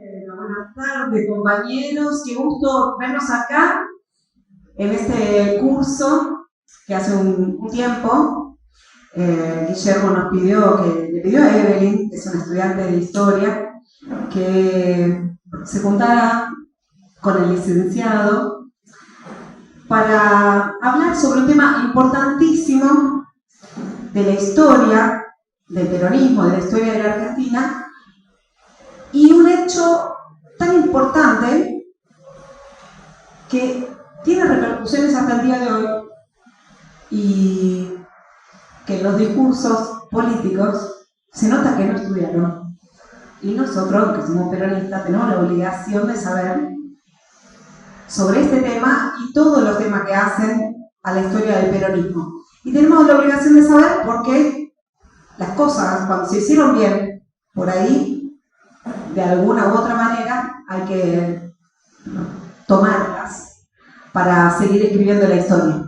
Buenas tardes, compañeros. Qué gusto vernos acá en este curso que hace un tiempo Guillermo nos pidió, que le pidió a Evelyn, que es una estudiante de historia, que se juntara con el licenciado para hablar sobre un tema importantísimo de la historia del peronismo, de la historia de la Argentina, y un hecho tan importante que tiene repercusiones hasta el día de hoy y que en los discursos políticos se nota que no estudiaron. Y nosotros, que somos peronistas, tenemos la obligación de saber sobre este tema y todos los temas que hacen a la historia del peronismo. Y tenemos la obligación de saber por qué las cosas, cuando se hicieron bien, por ahí, de alguna u otra manera, hay que tomarlas para seguir escribiendo la historia.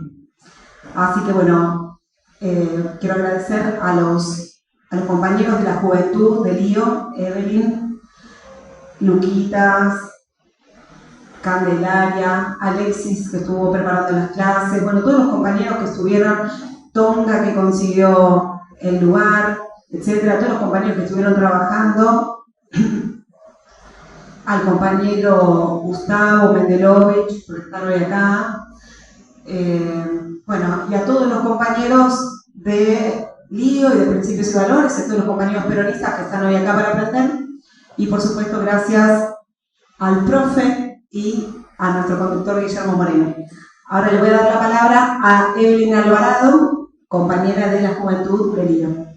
Así que bueno, quiero agradecer a los compañeros de la juventud, de Lío, Evelyn, Luquitas, Candelaria, Alexis, que estuvo preparando las clases, bueno, todos los compañeros que estuvieron, Tonga, que consiguió el lugar, etcétera, todos los compañeros que estuvieron trabajando, al compañero Gustavo Mendelovich, por estar hoy acá, bueno, y a todos los compañeros de Lío y de Principios y Valores, a todos los compañeros peronistas que están hoy acá para aprender, y por supuesto gracias al profe y a nuestro conductor Guillermo Moreno. Ahora le voy a dar la palabra a Evelyn Alvarado, compañera de la juventud de Lío.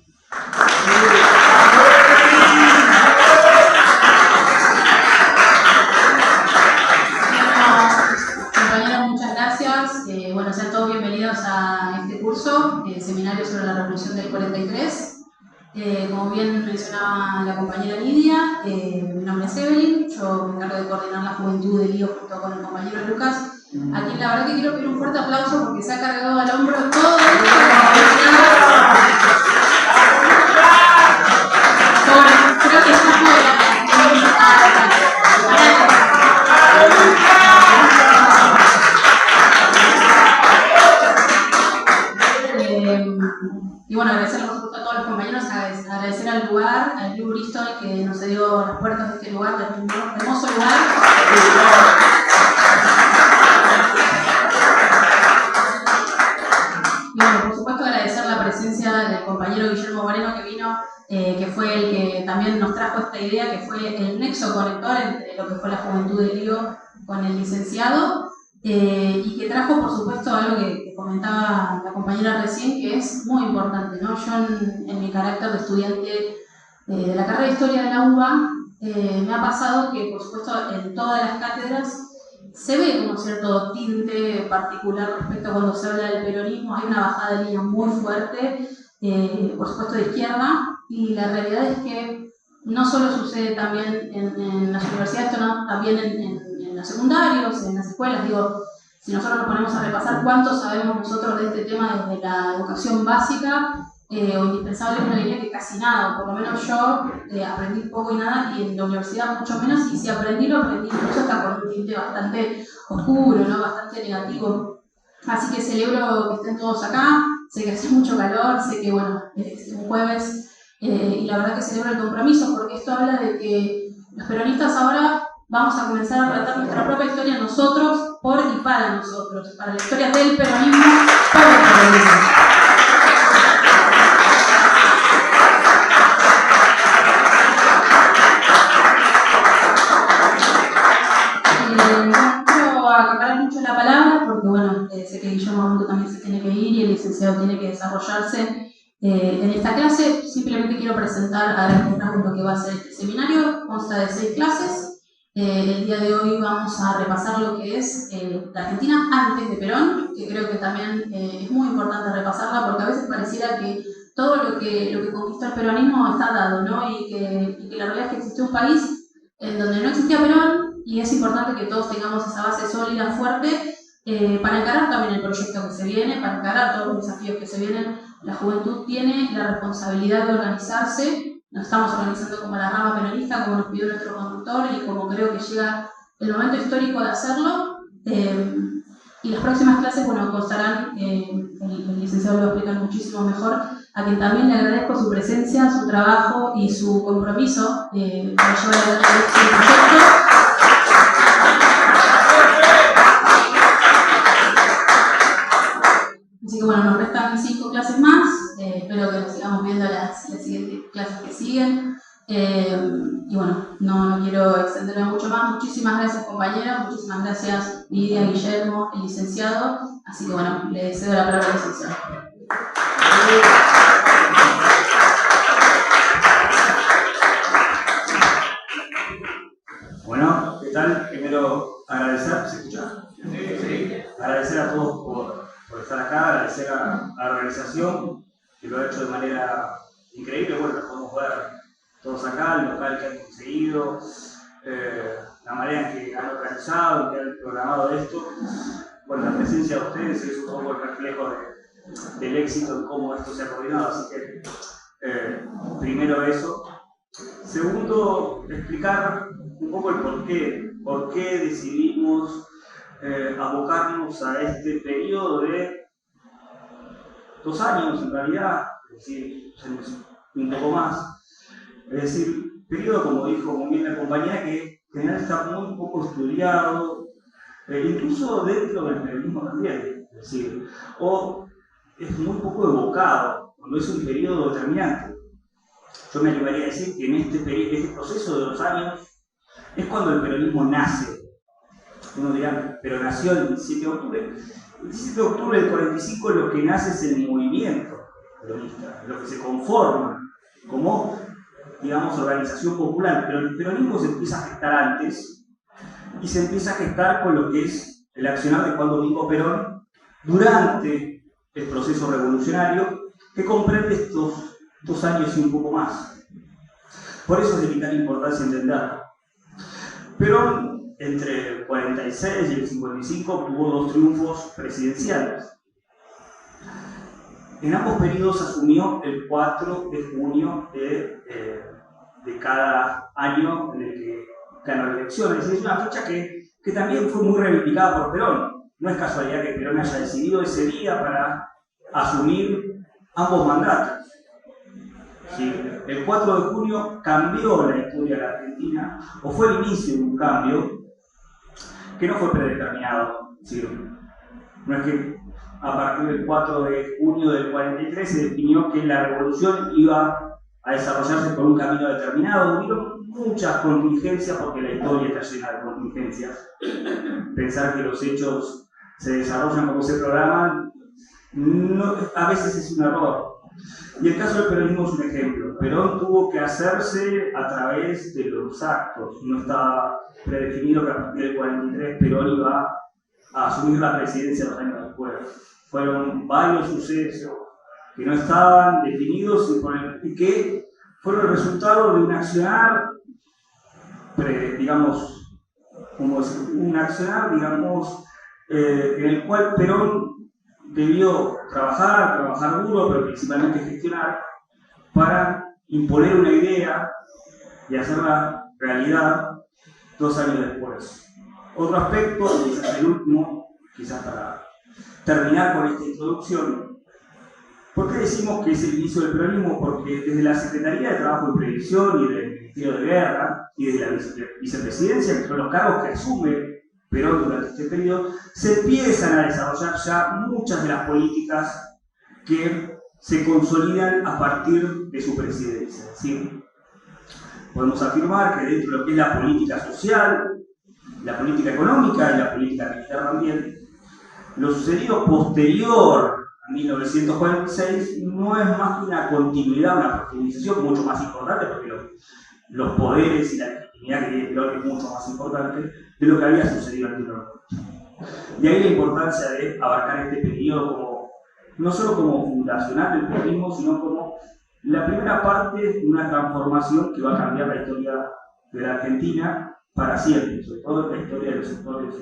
Bueno, sean todos bienvenidos a este curso, seminario sobre la Revolución del 43. Como bien mencionaba la compañera Lidia, mi nombre es Evelyn, yo me encargo de coordinar la juventud de Lío junto con el compañero Lucas, a quien la verdad que quiero pedir un fuerte aplauso porque se ha cargado al hombro todo creo que está y bueno, agradecer por supuesto a todos los compañeros, agradecer al lugar, al Club Bristol, que nos dio las puertas de este lugar, de este hermoso lugar. Y bueno, por supuesto agradecer la presencia del compañero Guillermo Moreno que vino, que fue el que también nos trajo esta idea, que fue el nexo conector entre lo que fue la juventud de Lío con el licenciado. Y que trajo, por supuesto, algo que comentaba la compañera recién, que es muy importante, ¿no? Yo, en mi carácter de estudiante de la carrera de Historia de la UBA, me ha pasado que, por supuesto, en todas las cátedras se ve como cierto tinte particular respecto a cuando se habla del peronismo. Hay una bajada de línea muy fuerte, por supuesto, de izquierda, y la realidad es que no solo sucede también en las universidades, sino también en los secundarios, en las escuelas. Digo, si nosotros nos ponemos a repasar cuánto sabemos nosotros de este tema desde la educación básica o indispensable, una diría que casi nada, por lo menos yo aprendí poco y nada, y en la universidad mucho menos, y si aprendí, lo aprendí incluso hasta con un tinte bastante oscuro, ¿no? Bastante negativo. Así que celebro que estén todos acá, sé que hace mucho calor, sé que bueno, es un jueves, y la verdad que celebro el compromiso, porque esto habla de que los peronistas ahora vamos a comenzar a relatar nuestra propia historia nosotros, por y para nosotros, para la historia del peronismo, por el peronismo. No quiero acaparar mucho la palabra, porque bueno, sé que Guillermo Monto también se tiene que ir y el licenciado tiene que desarrollarse en esta clase. Simplemente quiero presentar a lo que va a ser este seminario. Consta de 6 clases. El día de hoy vamos a repasar lo que es la Argentina antes de Perón, que creo que también es muy importante repasarla, porque a veces pareciera que todo lo que conquistó el peronismo está dado, ¿no? Y que la realidad es que existió un país en donde no existía Perón, y es importante que todos tengamos esa base sólida, fuerte, para encarar también el proyecto que se viene, para encarar todos los desafíos que se vienen. La juventud tiene la responsabilidad de organizarse nos estamos organizando como la rama peronista, como nos pidió nuestro conductor y como creo que llega el momento histórico de hacerlo. Y las próximas clases, bueno, constarán, el licenciado lo va a explicar muchísimo mejor, a quien también le agradezco su presencia, su trabajo y su compromiso para llevar adelante el proyecto. Así que bueno, nos restan 5 clases más, espero que nos sigamos viendo las siguientes clases que siguen. Y bueno, no quiero extenderme mucho más. Muchísimas gracias, compañeros, muchísimas gracias Lidia, Guillermo, el licenciado. Así que bueno, le cedo la palabra al licenciado. Bueno, ¿qué tal? Primero agradecer, ¿se escucha? Sí. Agradecer a todos por estar acá, agradecer a la organización que lo ha hecho de manera increíble. Bueno, lo podemos ver todos acá, el local que han conseguido, la manera en que han organizado, que han programado esto. Bueno, la presencia de ustedes es un poco el reflejo del éxito en cómo esto se ha coordinado, así que primero eso. Segundo, explicar un poco el por qué decidimos abocarnos a este periodo de 2 años en realidad, es decir, un poco más. Es decir, periodo, como dijo muy bien la compañera, que en general está muy poco estudiado, incluso dentro del peronismo también, es decir, o es muy poco evocado, cuando es un periodo determinante. Yo me animaría a decir que en este proceso de 2 años es cuando el peronismo nace. Uno dirá, pero nació el 17 de octubre. El 17 de octubre del 45 lo que nace es el movimiento peronista, lo que se conforma como, digamos, organización popular. Pero el peronismo se empieza a gestar antes y se empieza a gestar con lo que es el accionar de Juan Domingo Perón durante el proceso revolucionario que comprende estos 2 años y un poco más. Por eso es de vital importancia entenderlo. Perón, entre el 46 y el 55, tuvo 2 triunfos presidenciales. En ambos periodos asumió el 4 de junio de cada año en el que ganó la elección. Es decir, es una fecha que también fue muy reivindicada por Perón. No es casualidad que Perón haya decidido ese día para asumir ambos mandatos. ¿Sí? El 4 de junio cambió la historia de la Argentina, o fue el inicio de un cambio que no fue predeterminado. ¿Sí? No es que a partir del 4 de junio del 43 se definió que la revolución iba a desarrollarse por un camino determinado. Hubieron muchas contingencias, porque la historia está llena de contingencias. Pensar que los hechos se desarrollan como se programan, a veces es un error. Y el caso del peronismo es un ejemplo. Perón tuvo que hacerse a través de los actos. No estaba predefinido que a partir del 43 Perón iba a asumir la presidencia 2 años después. Fueron varios sucesos que no estaban definidos y que fueron el resultado de un accionar, digamos, en el cual Perón debió trabajar duro, pero principalmente gestionar, para imponer una idea y hacerla realidad 2 años después. Otro aspecto, quizás el último, quizás para terminar con esta introducción, ¿por qué decimos que es el inicio del peronismo? Porque desde la Secretaría de Trabajo y Previsión y del Ministerio de Guerra y desde la Vicepresidencia, que son los cargos que asume Perón durante este periodo, se empiezan a desarrollar ya muchas de las políticas que se consolidan a partir de su presidencia. ¿Sí? Podemos afirmar que dentro de lo que es la política social, la política económica y la política militar también, lo sucedido posterior a 1946 no es más que una continuidad, una profundización mucho más importante, porque los poderes y la legitimidad que tiene Perón es mucho más importante de lo que había sucedido anteriormente. De ahí la importancia de abarcar este periodo no solo como fundacional del peronismo, sino como la primera parte de una transformación que va a cambiar la historia de la Argentina para siempre, sobre todo la historia de los sectores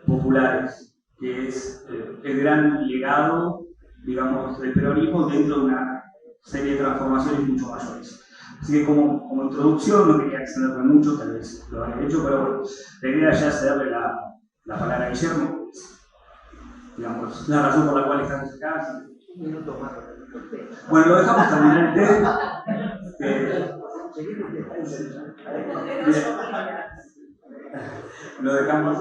populares, que es el gran legado, digamos, del peronismo dentro de una serie de transformaciones mucho mayores. Así que como introducción, no quería extenderme mucho, tal vez lo habré hecho, pero bueno, la idea ya es darle la palabra a Guillermo, digamos, la razón por la cual estamos acá. Un minuto más. Bueno, lo dejamos terminar el té. Lo dejamos.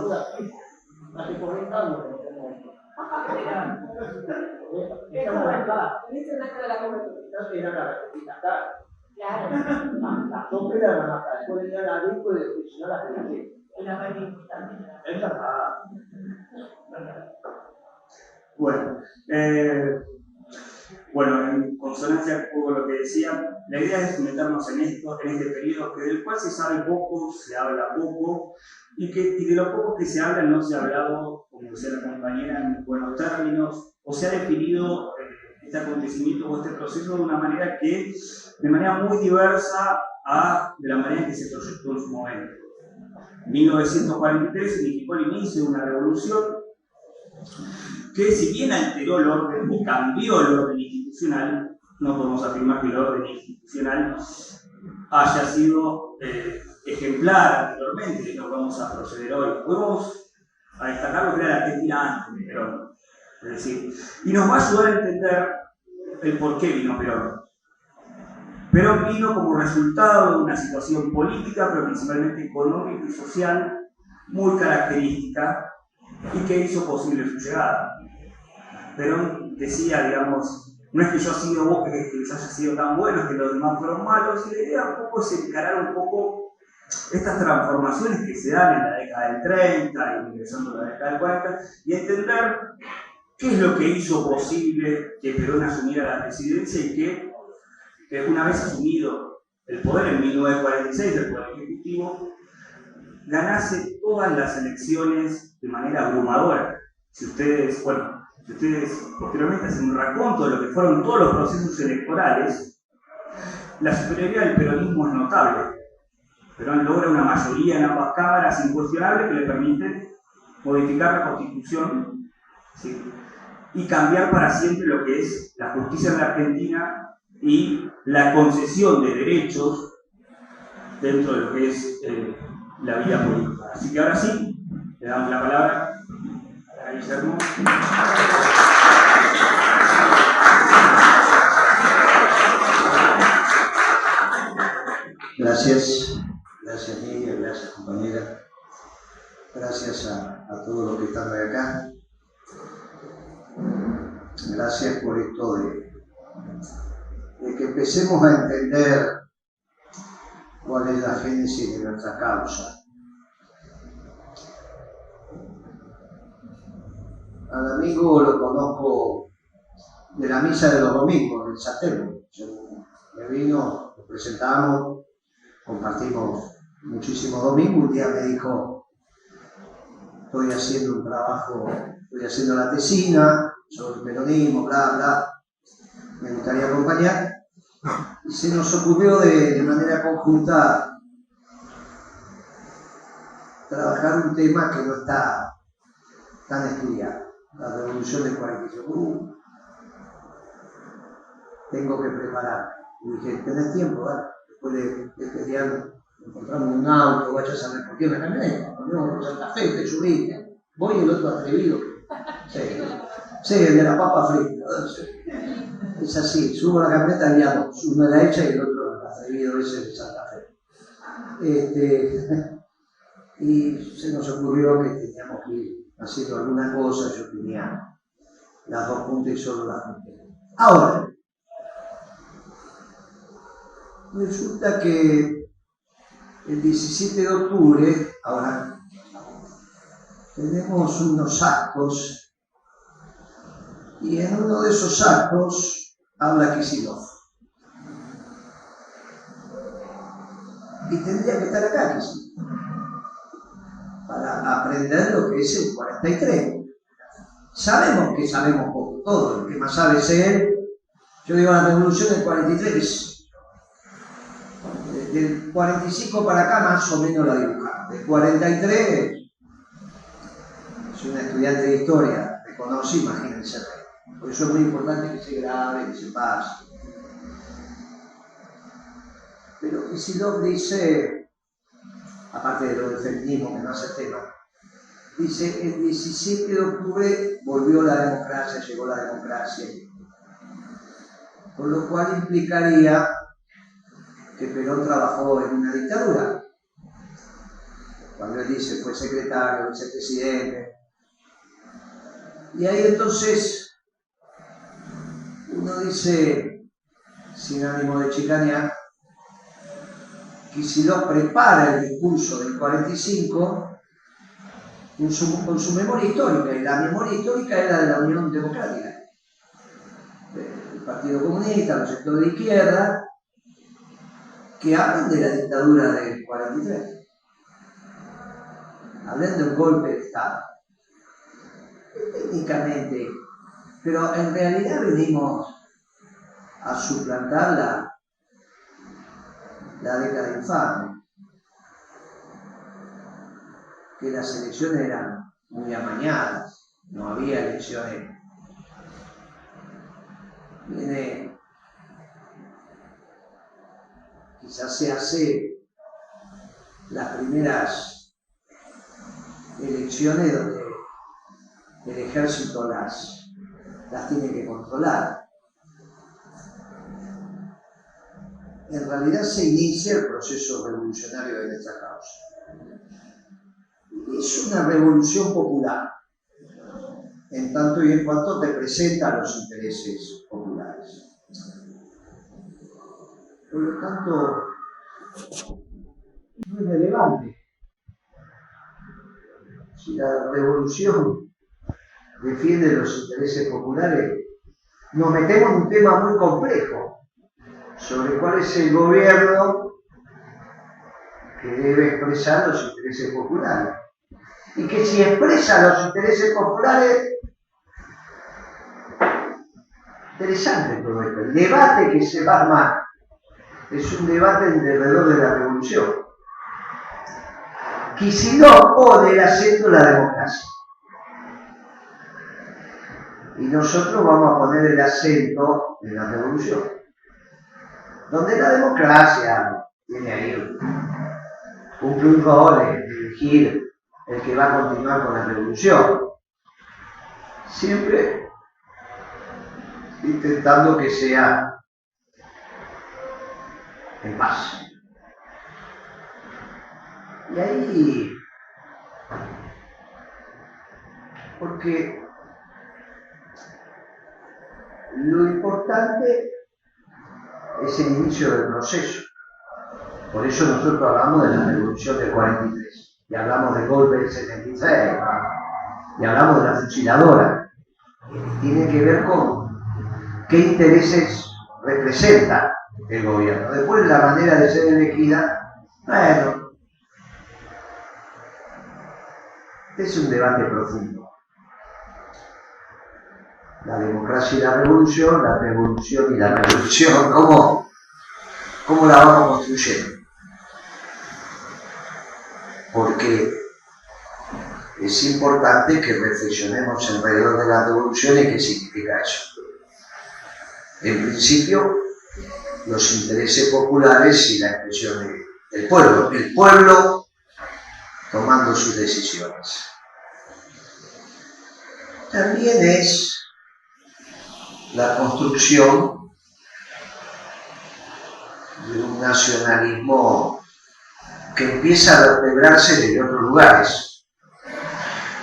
Bueno, en consonancia con lo que decía, la idea es meternos en esto, en este periodo del cual se sabe poco, se habla poco, y de lo poco que se habla no se ha hablado, como decía la compañera, en buenos términos, o se ha definido este acontecimiento o este proceso de una manera que, de manera muy diversa de la manera en que se proyectó en su momento. 1943 significó el inicio de una revolución que, si bien alteró el orden y cambió el orden institucional, no podemos afirmar que el orden institucional haya sido ejemplar anteriormente. Lo vamos a proceder hoy. Podemos destacar lo que era la Argentina antes de Perón. Es decir, y nos va a ayudar a entender el por qué vino Perón. Perón vino como resultado de una situación política, pero principalmente económica y social, muy característica y que hizo posible su llegada. Perón decía, digamos, no es que yo haya sido tan bueno, es que los demás fueron malos, y la idea un poco es encarar un poco estas transformaciones que se dan en la década del 30 y ingresando a la década del 40 y entender qué es lo que hizo posible que Perón asumiera la presidencia y que una vez asumido el poder en 1946, el poder ejecutivo, ganase todas las elecciones de manera abrumadora. Si ustedes posteriormente hacen un raconto de lo que fueron todos los procesos electorales, la superioridad del peronismo es notable. Perón logra una mayoría en ambas cámaras incuestionable que le permite modificar la Constitución, ¿sí?, y cambiar para siempre lo que es la justicia en la Argentina y la concesión de derechos dentro de lo que es la vida política. Así que ahora sí, le damos la palabra a Guillermo. Gracias Miguel, gracias compañera, gracias a todos los que están de acá. Gracias por esto de que empecemos a entender cuál es la génesis de nuestra causa. Al amigo lo conozco de la misa de los domingos, del Satélite. Me vino, lo presentamos, compartimos muchísimos domingos. Un día me dijo, estoy haciendo un trabajo, estoy haciendo la tesina sobre el peronismo, bla, bla, me gustaría acompañar. Y se nos ocurrió de manera conjunta trabajar un tema que no está tan estudiado, la revolución del 45. Tengo que preparar. Y dije, ¿tenés tiempo? Dale. Después de pelear, encontramos un auto, vayas a recoger una camioneta, ponemos Santa Fe, te subiste. Voy y el otro atrevido. Sí, el de la papa frita. Es así, subo la camioneta, había dos, uno era hecha y el otro atrevido, ese de Santa Fe. Y se nos ocurrió que teníamos que ir haciendo alguna cosa. Yo tenía las dos puntas y solo las junté. Ahora, resulta que el 17 de octubre, ahora, tenemos unos actos, y en uno de esos actos habla Kicillof. Y tendría que estar acá Kicillof para aprender lo que es el 43. Sabemos que sabemos poco, todo, el que más sabe es él. Yo digo, la revolución del 43 del 45 para acá más o menos la dibujamos. Del 43, soy una estudiante de historia, me conocí, imagínense. Por eso es muy importante que se grabe, que se pase. Pero Kicillof dice, aparte de lo del feminismo, que no hace tema, dice, el 17 de octubre volvió la democracia, llegó la democracia. Con lo cual implicaría que Perón trabajó en una dictadura. Cuando él dice fue secretario, vicepresidente. Y ahí entonces uno dice, sin ánimo de chicanear, Kicillof prepara el discurso del 45 con su memoria histórica, y la memoria histórica era de la Unión Democrática, el Partido Comunista, los sectores de izquierda, que hablan de la dictadura del 43, hablan de un golpe de Estado. Técnicamente, pero en realidad venimos a suplantar la década infame, que las elecciones eran muy amañadas, no había elecciones. Quizás se hace las primeras elecciones donde el ejército las tiene que controlar. En realidad se inicia el proceso revolucionario de nuestra causa. Es una revolución popular, en tanto y en cuanto representa los intereses populares. Por lo tanto, no es relevante si la revolución defiende los intereses populares. Nos metemos en un tema muy complejo sobre cuál es el gobierno que debe expresar los intereses populares. Y que si expresa los intereses populares, interesante todo esto. El debate que se va a armar es un debate alrededor de la revolución. Kicillof pone el acento en la democracia. Y nosotros vamos a poner el acento en la revolución. Donde la democracia tiene ahí un rol de elegir el que va a continuar con la revolución. Siempre intentando que sea en paz. Y ahí, porque lo importante es el inicio del proceso. Por eso nosotros hablamos de la revolución del 43, y hablamos del golpe del 76, y hablamos de la fusiladora. Tiene que ver con qué intereses representa el gobierno. Después la manera de ser elegida, bueno, es un debate profundo. La democracia y la revolución y la revolución, ¿cómo la vamos construyendo? Porque es importante que reflexionemos alrededor de la revolución y qué significa eso. En principio, los intereses populares y la expresión del pueblo. El pueblo tomando sus decisiones. También es la construcción de un nacionalismo que empieza a vertebrarse desde otros lugares.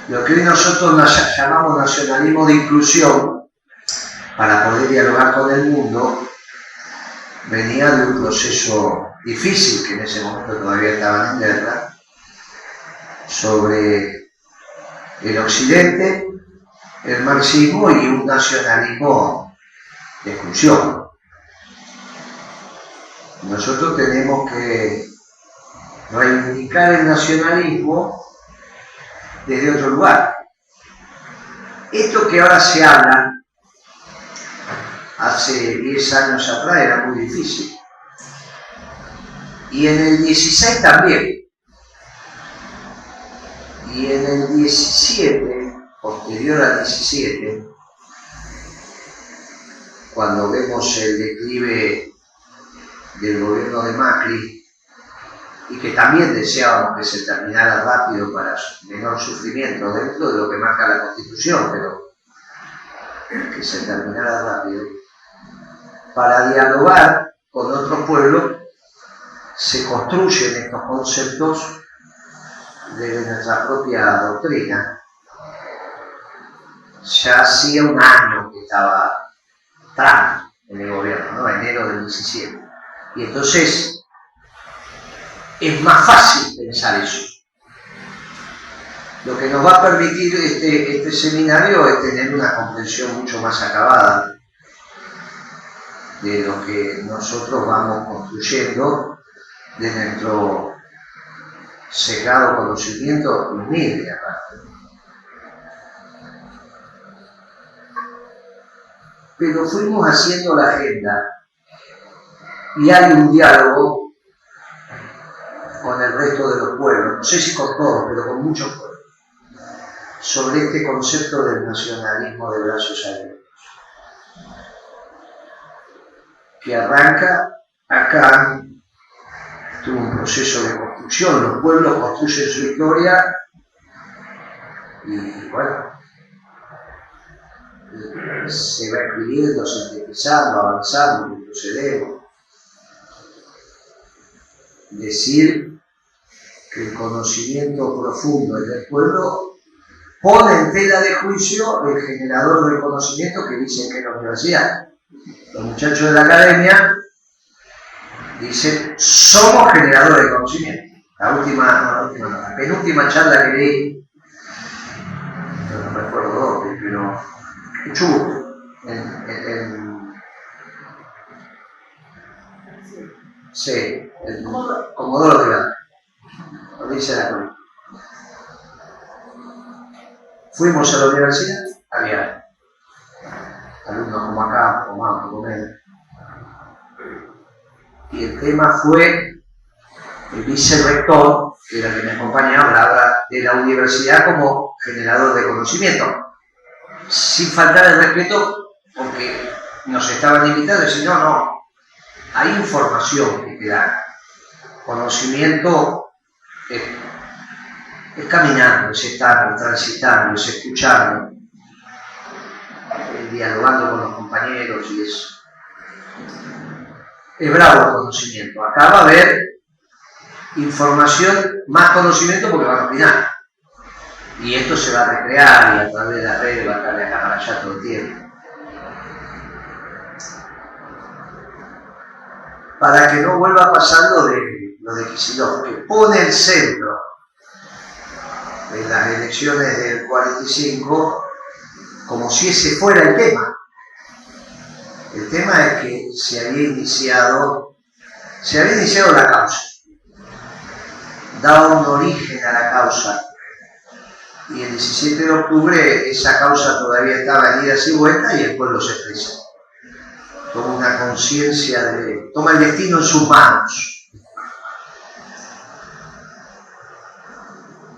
Lo que hoy nosotros llamamos nacionalismo de inclusión, para poder dialogar con el mundo, venía de un proceso difícil, que en ese momento todavía estaban en guerra, sobre el occidente, el marxismo y un nacionalismo de exclusión. Nosotros tenemos que reivindicar el nacionalismo desde otro lugar. Esto que ahora se habla, hace 10 años atrás era muy difícil. Y en el 16 también. Y en el 17, posterior al 17, cuando vemos el declive del gobierno de Macri, y que también deseábamos que se terminara rápido para menor sufrimiento dentro de lo que marca la Constitución, pero que se terminara rápido, para dialogar con otros pueblos, se construyen estos conceptos de nuestra propia doctrina. Ya hacía un año que estaba Trump en el gobierno, ¿no? Enero del 17. Y entonces es más fácil pensar eso. Lo que nos va a permitir este seminario es tener una comprensión mucho más acabada de lo que nosotros vamos construyendo de nuestro sesgado conocimiento humilde aparte. Pero fuimos haciendo la agenda y hay un diálogo con el resto de los pueblos, no sé si con todos, pero con muchos pueblos, sobre este concepto del nacionalismo de brazos abiertos, que arranca acá. Tuvo un proceso de construcción, los pueblos construyen su historia y bueno, se va escribiendo, sintetizando, avanzando, retrocedemos. Decir que el conocimiento profundo del pueblo pone en tela de juicio el generador del conocimiento que dicen que es la universidad. Los muchachos de la academia dicen, somos generadores de conocimiento. La penúltima charla que leí, no recuerdo dónde, pero Chubut, sí, el Comodoro Rivadavia, lo dice la crónica. Fuimos a la universidad, había alumnos como acá, como más, como menos. Y el tema fue el vicerrector, que era el que me acompañaba, hablaba de la universidad como generador de conocimiento. Sin faltar el respeto, porque nos estaban invitando y decían, no, hay información que te da. Conocimiento es caminando, es estar, transitando, es escuchando, dialogando con los compañeros y eso. Es bravo el conocimiento. Acá va a haber información, más conocimiento porque van a opinar. Y esto se va a recrear y a través de las redes va a estar de acá para allá todo el tiempo. Para que no vuelva pasando de lo de Kicillof, que pone el centro en las elecciones del 45 como si ese fuera el tema. El tema es que se había iniciado la causa, daba un origen a la causa, y el 17 de octubre esa causa todavía estaba en idas y vueltas y el pueblo se expresa. Toma una conciencia toma el destino en sus manos.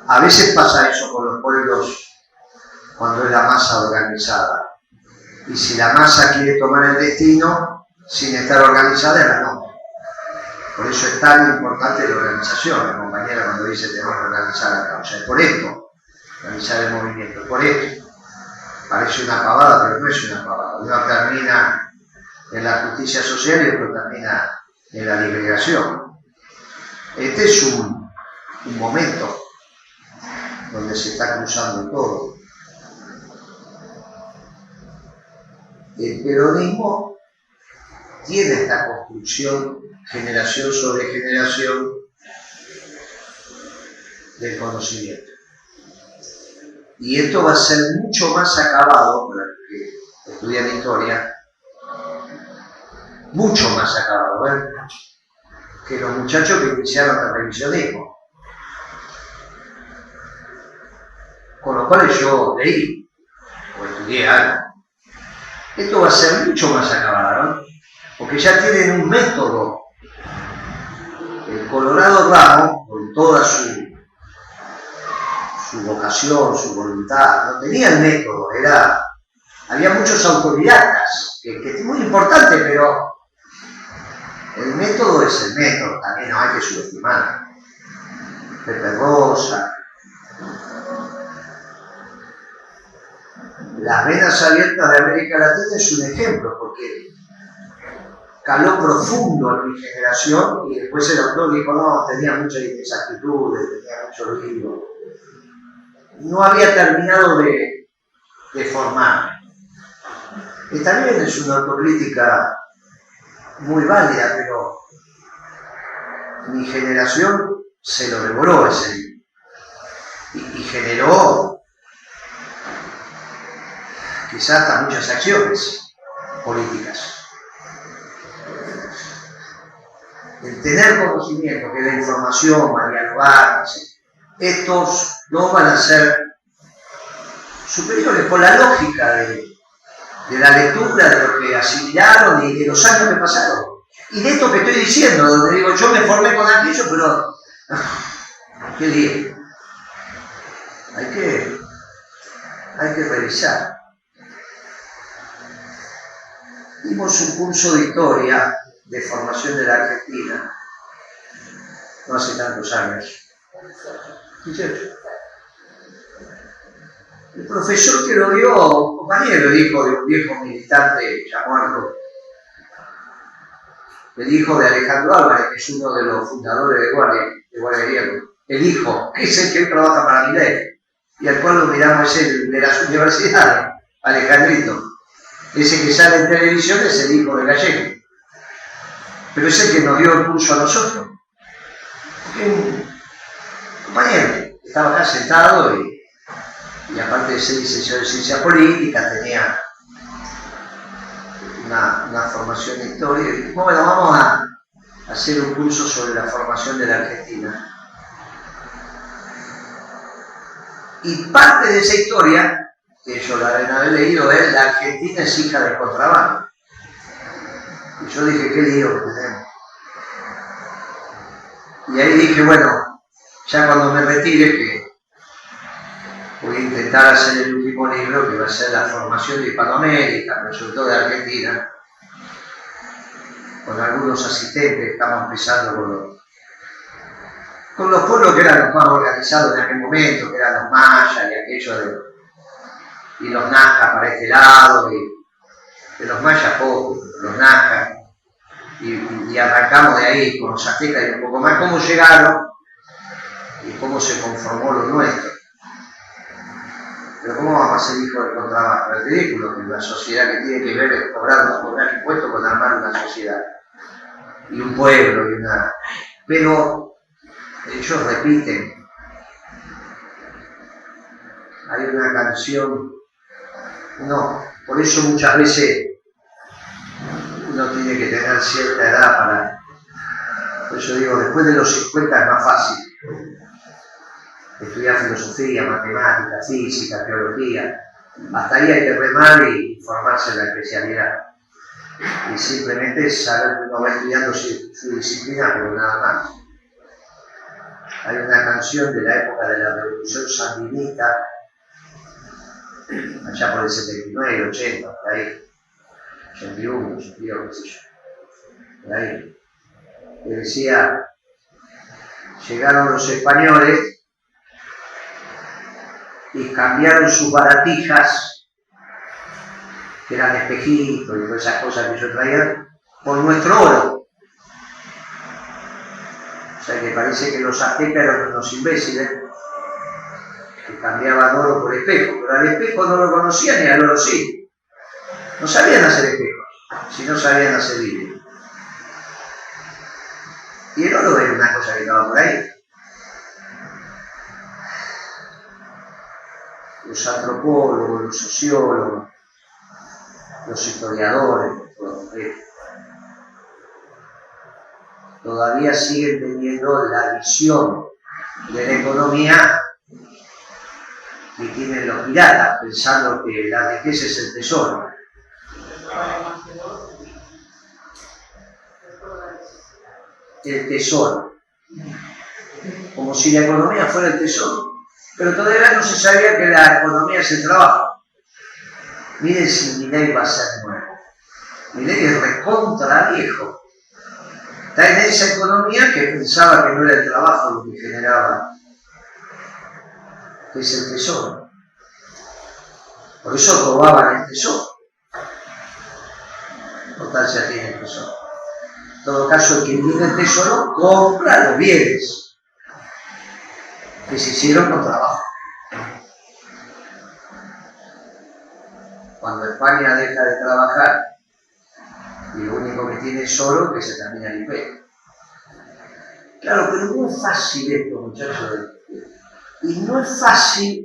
A veces pasa eso con los pueblos cuando es la masa organizada. Y si la masa quiere tomar el destino sin estar organizada, no. Por eso es tan importante la organización. La compañera cuando dice tenemos que organizar la causa, es por esto, organizar el movimiento, por esto. Parece una pavada, pero no es una pavada. Uno termina en la justicia social y otro termina en la liberación. Este es un momento donde se está cruzando todo. El peronismo tiene esta construcción, generación sobre generación, del conocimiento. Y esto va a ser mucho más acabado, para los que estudian historia, mucho más acabado, ¿eh? Que los muchachos que iniciaron el revisionismo. Con lo cual yo leí o estudié algo. Esto va a ser mucho más acabado, ¿no? Porque ya tienen un método. El Colorado Ramos, con toda su vocación, su voluntad, no tenía el método, había muchos autodidactas, que es muy importante, pero El método es el método, también no hay que subestimar. Pepe Rosa, las venas abiertas de América Latina es un ejemplo, porque caló profundo en mi generación y después el autor dijo, no, tenía muchas inexactitudes, tenía mucho libro. No había terminado de formar. Está bien, es una autocrítica muy válida, pero mi generación se lo devoró ese libro y generó quizás hasta muchas acciones políticas. El tener conocimiento, que la información va a dialogar, estos no van a ser superiores por la lógica de la lectura, de lo que asimilaron y de los años que pasaron. Y de esto que estoy diciendo, donde digo, yo me formé con aquello, pero qué lío. Hay que revisar. Dimos un curso de historia de formación de la Argentina, no hace tantos años. 18. El profesor que lo dio, un compañero, el hijo de un viejo militante ya muerto, el hijo de Alejandro Álvarez, que es uno de los fundadores de Guardia Griego, el hijo, que es el que trabaja para Milei, y al cual lo miramos, es el de las universidades, Alejandrito. Ese que sale en televisión es el hijo de Gallego, pero es el que nos dio el curso a nosotros. Un compañero, estaba acá sentado y aparte de ser licenciado en Ciencias Políticas, tenía una formación en historia. Y dijimos, bueno, vamos a hacer un curso sobre la formación de la Argentina. Y parte de esa historia, que yo la deben haber leído, es la Argentina es hija del contrabando. Y yo dije, qué lío que tenemos. Y ahí dije, bueno, ya cuando me retire, que voy a intentar hacer el último libro, que va a ser la formación de Hispanoamérica, pero sobre todo de Argentina, con algunos asistentes. Estamos empezando con los pueblos que eran los más organizados en aquel momento, que eran los mayas y aquellos y los nazcas para este lado, y de los mayas poco, los nazcas, y arrancamos de ahí con los aztecas y un poco más, cómo llegaron y cómo se conformó lo nuestro. Pero ¿cómo vamos a ser hijos del contrabando? Es ridículo que una sociedad que tiene que ver cobrar impuestos con armar una sociedad y un pueblo y una... Pero ellos repiten. Hay una canción, no, por eso muchas veces uno tiene que tener cierta edad para... Por eso digo, después de los 50 es más fácil estudiar filosofía, matemática, física, teología. Hasta ahí hay que remar y formarse en la especialidad. Y simplemente saber que uno va estudiando su disciplina, pero nada más. Hay una canción de la época de la Revolución Sandinista, allá por el 79, 80, por ahí, 81, 82, qué sé yo, por ahí, que decía, llegaron los españoles y cambiaron sus baratijas, que eran espejitos y todas esas cosas que yo traía, por nuestro oro. O sea que parece que los aztecas eran unos imbéciles que cambiaban oro por espejo, pero al espejo no lo conocían y al oro sí. No sabían hacer espejos, si no sabían hacer vidrio. Y el oro era una cosa que estaba por ahí. Los antropólogos, los sociólogos, los historiadores, todavía siguen teniendo la visión de la economía que tienen los piratas, pensando que la riqueza es el tesoro. El tesoro. Como si la economía fuera el tesoro. Pero todavía no se sabía que la economía es el trabajo. Miren si Milei va a ser nuevo. Milei es recontra viejo. Está en esa economía que pensaba que no era el trabajo lo que generaba, que es el tesoro. Por eso robaban el tesoro. Total, ya tiene el tesoro. En todo caso, el que tiene el tesoro compra los bienes que se hicieron con trabajo. Cuando España deja de trabajar y lo único que tiene es oro, que se termina el imperio. Claro, pero no es fácil esto, muchachos. Y no es fácil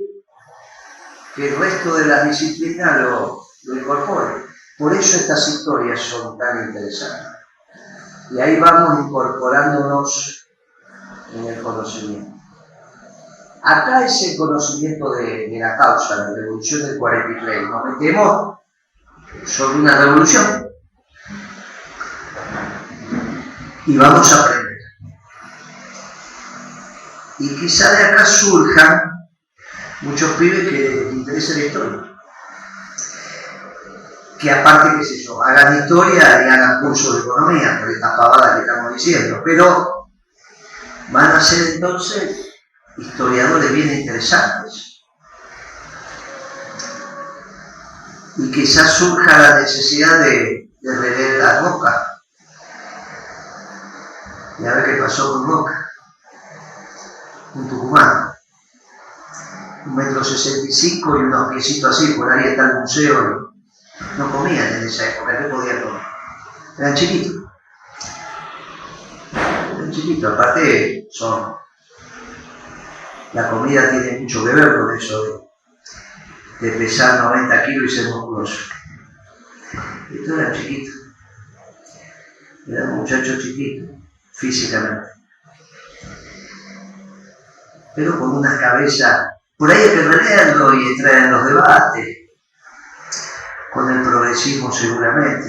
que el resto de las disciplinas lo incorporen. Por eso estas historias son tan interesantes. Y ahí vamos incorporándonos en el conocimiento. Acá es el conocimiento de la causa, la revolución del 43. Nos metemos sobre una revolución y vamos a aprender. Y quizá de acá surjan muchos pibes que les interese la historia. Que aparte, qué sé yo, hagan historia y hagan cursos de economía, por estas pavadas que estamos diciendo, pero van a ser entonces historiadores bien interesantes. Y quizás surja la necesidad de releer la Roca y a ver qué pasó con Roca, un tucumano, 1,65 m y unos piecitos así, por ahí está el museo. No comían en esa época, ¿qué podían comer? Eran chiquitos. Aparte la comida tiene mucho que ver con eso de pesar 90 kilos y ser musculoso. Estos eran chiquitos. Eran muchachos chiquitos, físicamente. Pero con una cabeza, por ahí hay que releerlo y entrar en los debates. Con el progresismo seguramente,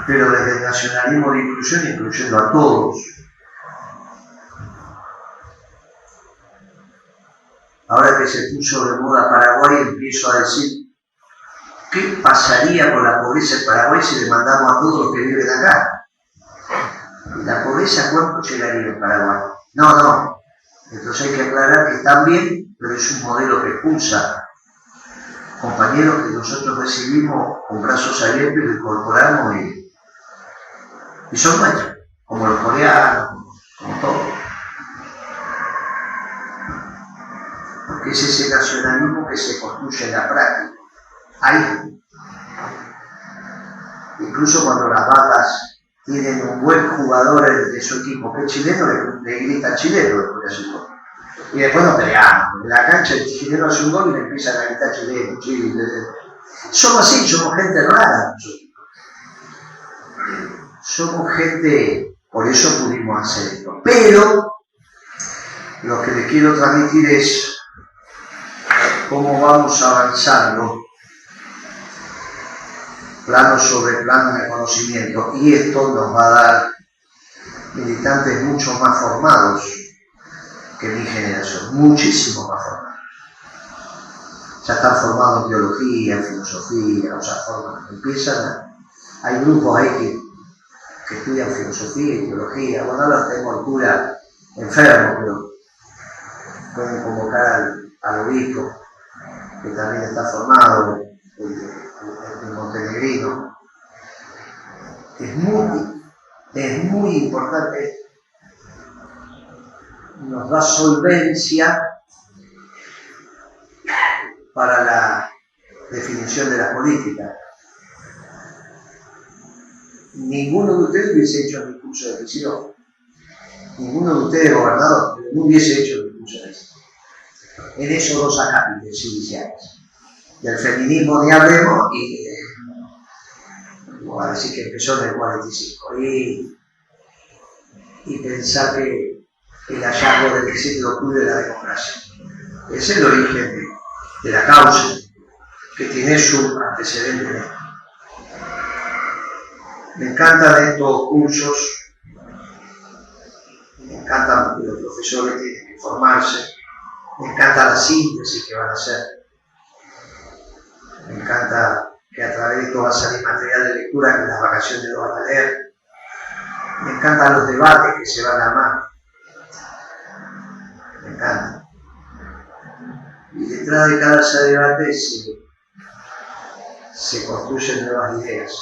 pero desde el nacionalismo de inclusión, incluyendo a todos. Ahora que se puso de moda Paraguay, empiezo a decir, ¿qué pasaría con la pobreza en Paraguay si le mandamos a todos los que viven acá? ¿La pobreza cuánto llegaría en Paraguay? No. Entonces hay que aclarar que están bien, pero es un modelo que expulsa compañeros que nosotros recibimos con brazos abiertos y lo incorporamos y son nuestros, como los coreanos, como todos. Porque es ese nacionalismo que se construye en la práctica. Ahí. Incluso cuando las vacas tienen un buen jugador de su equipo que es chileno, le gritan chileno después de hacer gol. Y después nos peleamos. En la cancha el chileno hace un gol y le empiezan a gritar chileno, chile. Somos así, somos gente rara. Somos gente, por eso pudimos hacer esto. Pero lo que les quiero transmitir es cómo vamos avanzando plano sobre plano en el conocimiento, y esto nos va a dar militantes mucho más formados que mi generación, muchísimo más formados. Ya están formados en teología, en filosofía, o sea, hay grupos ahí que estudian filosofía y teología. Bueno, ahora tenemos el cura enfermo, pero pueden convocar al obispo, que también está formado, el montenegrino. Es muy importante, nos da solvencia para la definición de la política. Ninguno de ustedes hubiese hecho mi curso de prisión. Ninguno de ustedes, gobernador, no hubiese hecho mi curso de prisión. En esos dos acápites iniciales. Del feminismo ni hablemos, y voy a decir que empezó en el 45. Y pensar que el hallazgo del 17 de octubre de la democracia. Es el origen de la causa, que tiene su antecedente. Me encantan estos cursos, me encantan que los profesores tienen que formarse, me encanta la síntesis que van a hacer, me encanta que a través de esto va a salir material de lectura que en las vacaciones lo van a leer. Me encantan los debates que se van a armar. Me encantan. Y detrás de cada debate se construyen nuevas ideas.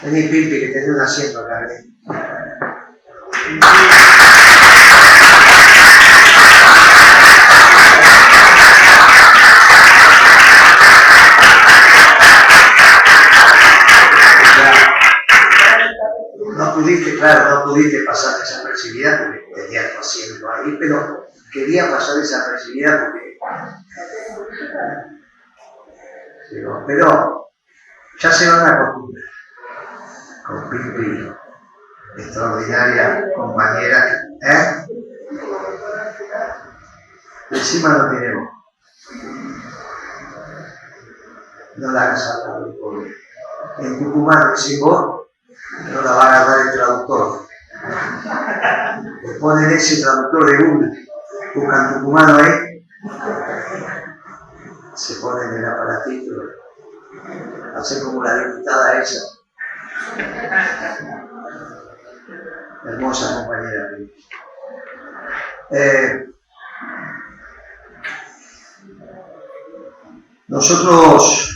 Vení, Pimpi, que tenés un asiento acá. No pudiste pasar desapercibida porque tenías tu asiento ahí, pero quería pasar desapercibida porque... Pero ya se van a acostumbrar con Pimpi, extraordinaria compañera, Encima no tenemos. No la hagas hablar, porque en Tucumán decís vos, no la va a agarrar el traductor. Le ponen ese traductor de Google, buscan tucumano ahí, se ponen el aparatito, hacen como la diputada esa. Hermosa compañera. Nosotros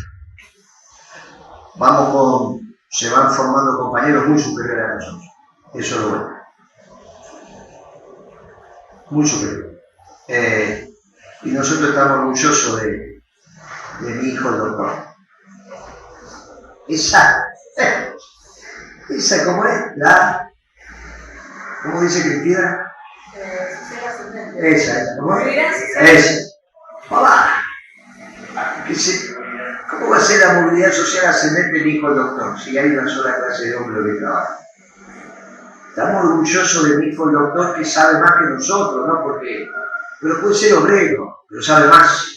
se van formando compañeros muy superiores a nosotros. Eso es lo bueno. Muy superior. Y nosotros estamos orgullosos de mi hijo, el doctor. Esa, ¿cómo es? ¿Cómo dice Cristina? Esa, ¿cómo es? Esa. Papá, ¿cómo va a ser la movilidad social ascendente del hijo del doctor si hay una sola clase de hombre que trabaja? Estamos orgullosos de mi hijo el doctor que sabe más que nosotros, ¿no? Pero puede ser obrero, pero sabe más.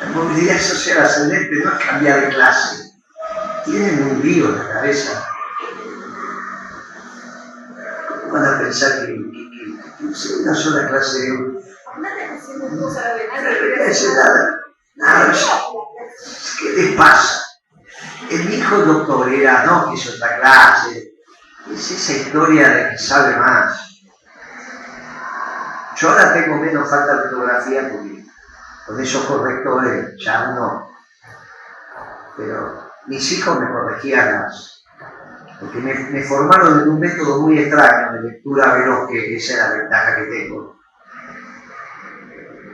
La movilidad social ascendente no es cambiar de clase. Tienen un lío en la cabeza. ¿Cómo van a pensar que es una sola clase de hombre? Nada. ¿Qué les pasa? El hijo del doctor era, no, que hizo otra clase. Es esa historia de que sabe más. Yo ahora tengo menos falta de ortografía porque con esos correctores ya uno... Pero mis hijos me corregían más. Porque me formaron en un método muy extraño de lectura veloz, que esa es la ventaja que tengo.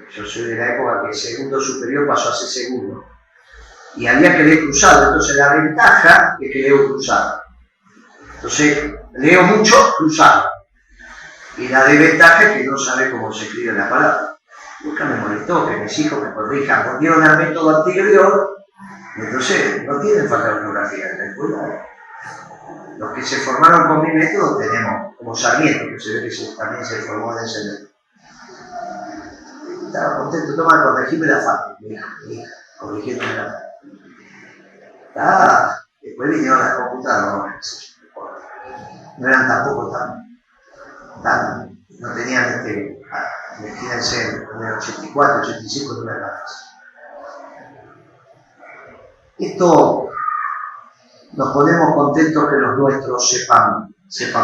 Yo soy de la época que segundo superior pasó a ser segundo. Y había que leer cruzado, entonces la ventaja es que leo cruzado. Entonces, leo mucho cruzado. Y la desventaja es que no sabe cómo se escribe la palabra. Nunca me molestó que mis hijos me corrijan, volvieron al método anterior, entonces no tienen falta de ortografía en la escuela. Los que se formaron con mi método tenemos, como Sarmiento, que se ve que también se formó en ese método. Estaba contento, toma, corregime la falta, mi hija, corrigiéndome la falta. Después vinieron las computadoras. No eran tampoco tan no tenían imagínense, en el 84, 85 no eran gafas. Esto nos ponemos contentos que los nuestros sepan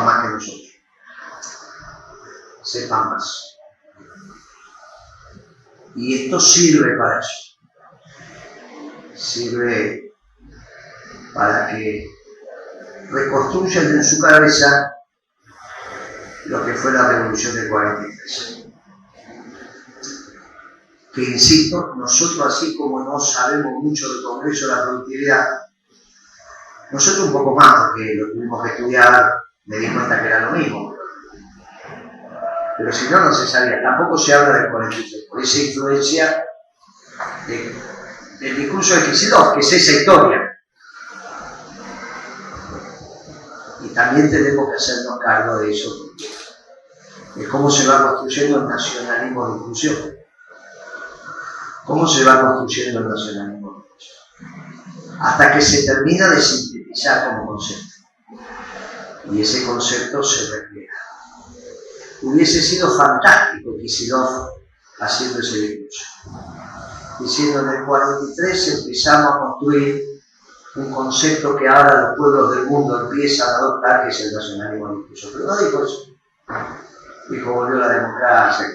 más que nosotros. Sepan más. Y esto sirve para eso. Sirve para que reconstruyan en su cabeza lo que fue la revolución del 43. Que insisto, nosotros así como no sabemos mucho del Congreso de la Productividad, nosotros un poco más, porque lo tuvimos que estudiar, me di cuenta que era lo mismo. Pero si no se sabía, tampoco se habla del 43, por esa influencia del discurso de Kicillof, que es esa historia. Y también tenemos que hacernos cargo de eso, de cómo se va construyendo el nacionalismo de inclusión. ¿Cómo se va construyendo el nacionalismo de inclusión? Hasta que se termina de sintetizar como concepto. Y ese concepto se refleja. Hubiese sido fantástico Kicillof haciendo ese discurso. Diciendo en el 43 empezamos a construir un concepto que ahora los pueblos del mundo empiezan a adoptar, que es el nacionalismo difuso. Pero no dijo eso. Dijo, volvió la democracia,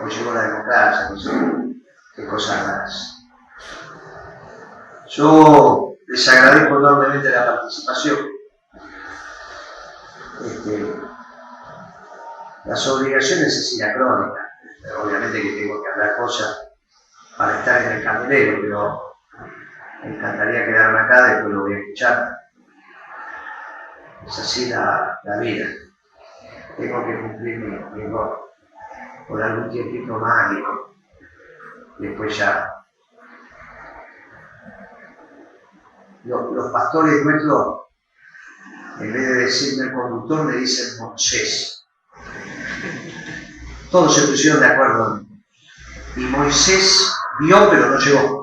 o llegó la democracia, no sé qué cosas raras. Yo les agradezco enormemente la participación. Las obligaciones es anacrónica. Obviamente que tengo que hablar cosas para estar en el candelero, pero me encantaría quedarme acá, después lo voy a escuchar. Es así la vida. Tengo que cumplir mi rol por algún tiempito más y después ya. Los pastores nuestros, en vez de decirme el conductor, me dicen Moisés. Todos se pusieron de acuerdo. Y Moisés vio, pero no llegó.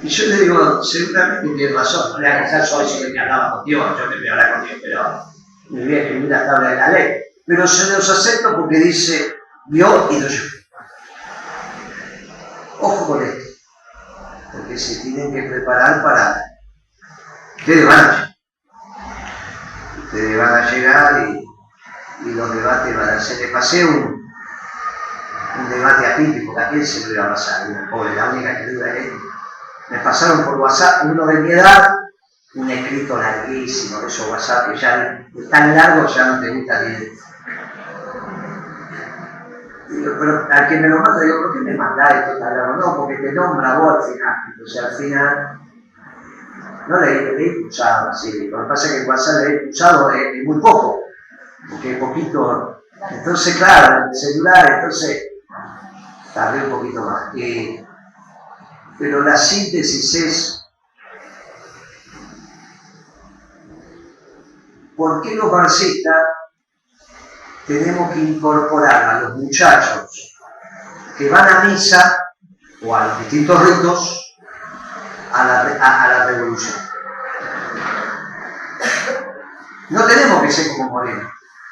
Y yo le digo, seguramente tiene razón, no le hagas caso a eso de que hablaba contigo, yo te voy a hablar contigo, pero me voy a escribir la tabla de la ley. Pero se los acepto porque dice, vio y no llegó. Ojo con esto, porque se tienen que preparar para... Ustedes van a llegar y los debates van a ser. Le pasé un debate atípico, que a quién se lo iba a pasar, pobre, la única que duda es. Me pasaron por WhatsApp, uno de mi edad, un escrito larguísimo, de esos WhatsApp que ya es tan largo ya no te gusta ni. Digo, pero al que me lo manda, digo, ¿por qué me mandás esto tan largo? No, porque te nombra vos al final. Entonces al final, no le he expulsado así. Lo que pasa es que en WhatsApp le he expulsado es muy poco, porque es poquito. Entonces, claro, el celular, entonces tardé un poquito más. Pero la síntesis es, ¿por qué los marxistas tenemos que incorporar a los muchachos que van a misa o a los distintos ritos a la revolución? No tenemos que ser como Moreno,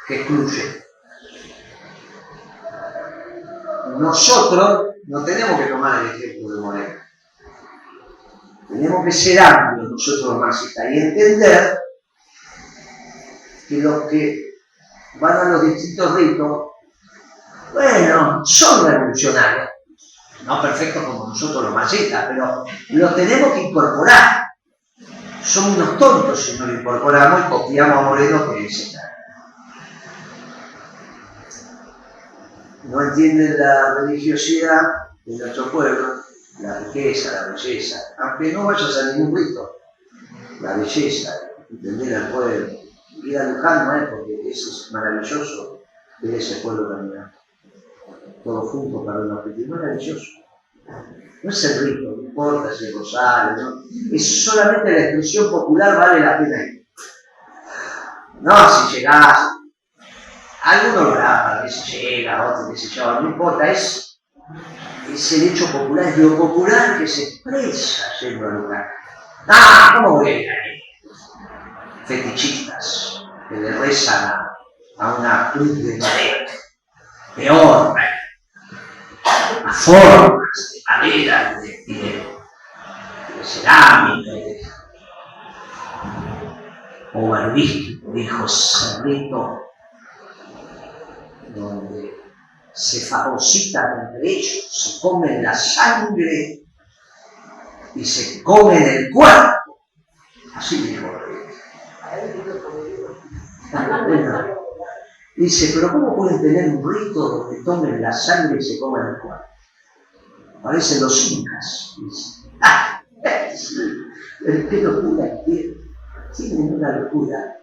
que excluye. Nosotros no tenemos que tomar el ejemplo de Moreno. Tenemos que ser amplios nosotros los marxistas y entender que los que van a los distintos ritos, bueno, son revolucionarios. No perfectos como nosotros los marxistas, pero los tenemos que incorporar. Somos unos tontos si no lo incorporamos y copiamos a Moreno que es esta. No entienden la religiosidad de nuestro pueblo, la riqueza, la belleza, aunque no vayas a ningún rito, la belleza, entender al pueblo, ir a Luján, porque eso es maravilloso, ver ese pueblo caminar, todos juntos para un objetivo, maravilloso. No es el rito, no importa si es rosario, ¿no? Es solamente la expresión popular, vale la pena ir. No, si llegás, alguno lo hará para que se llega, otro que se lleva, no importa, es el hecho popular, es lo popular que se expresa yendo al lugar. ¡Ah! ¿Cómo voy a ir ahí? Fetichistas que le rezan a una cruz de madera, de oro, a formas de madera, de cerámica, o barbístico, dijo Cerrito, donde se fagocitan entre ellos, se comen la sangre y se comen el cuerpo. Así dijo. Dice, pero ¿cómo pueden tener un rito donde tomen la sangre y se comen el cuerpo? Parecen los incas. Dice, qué locura que tienen una locura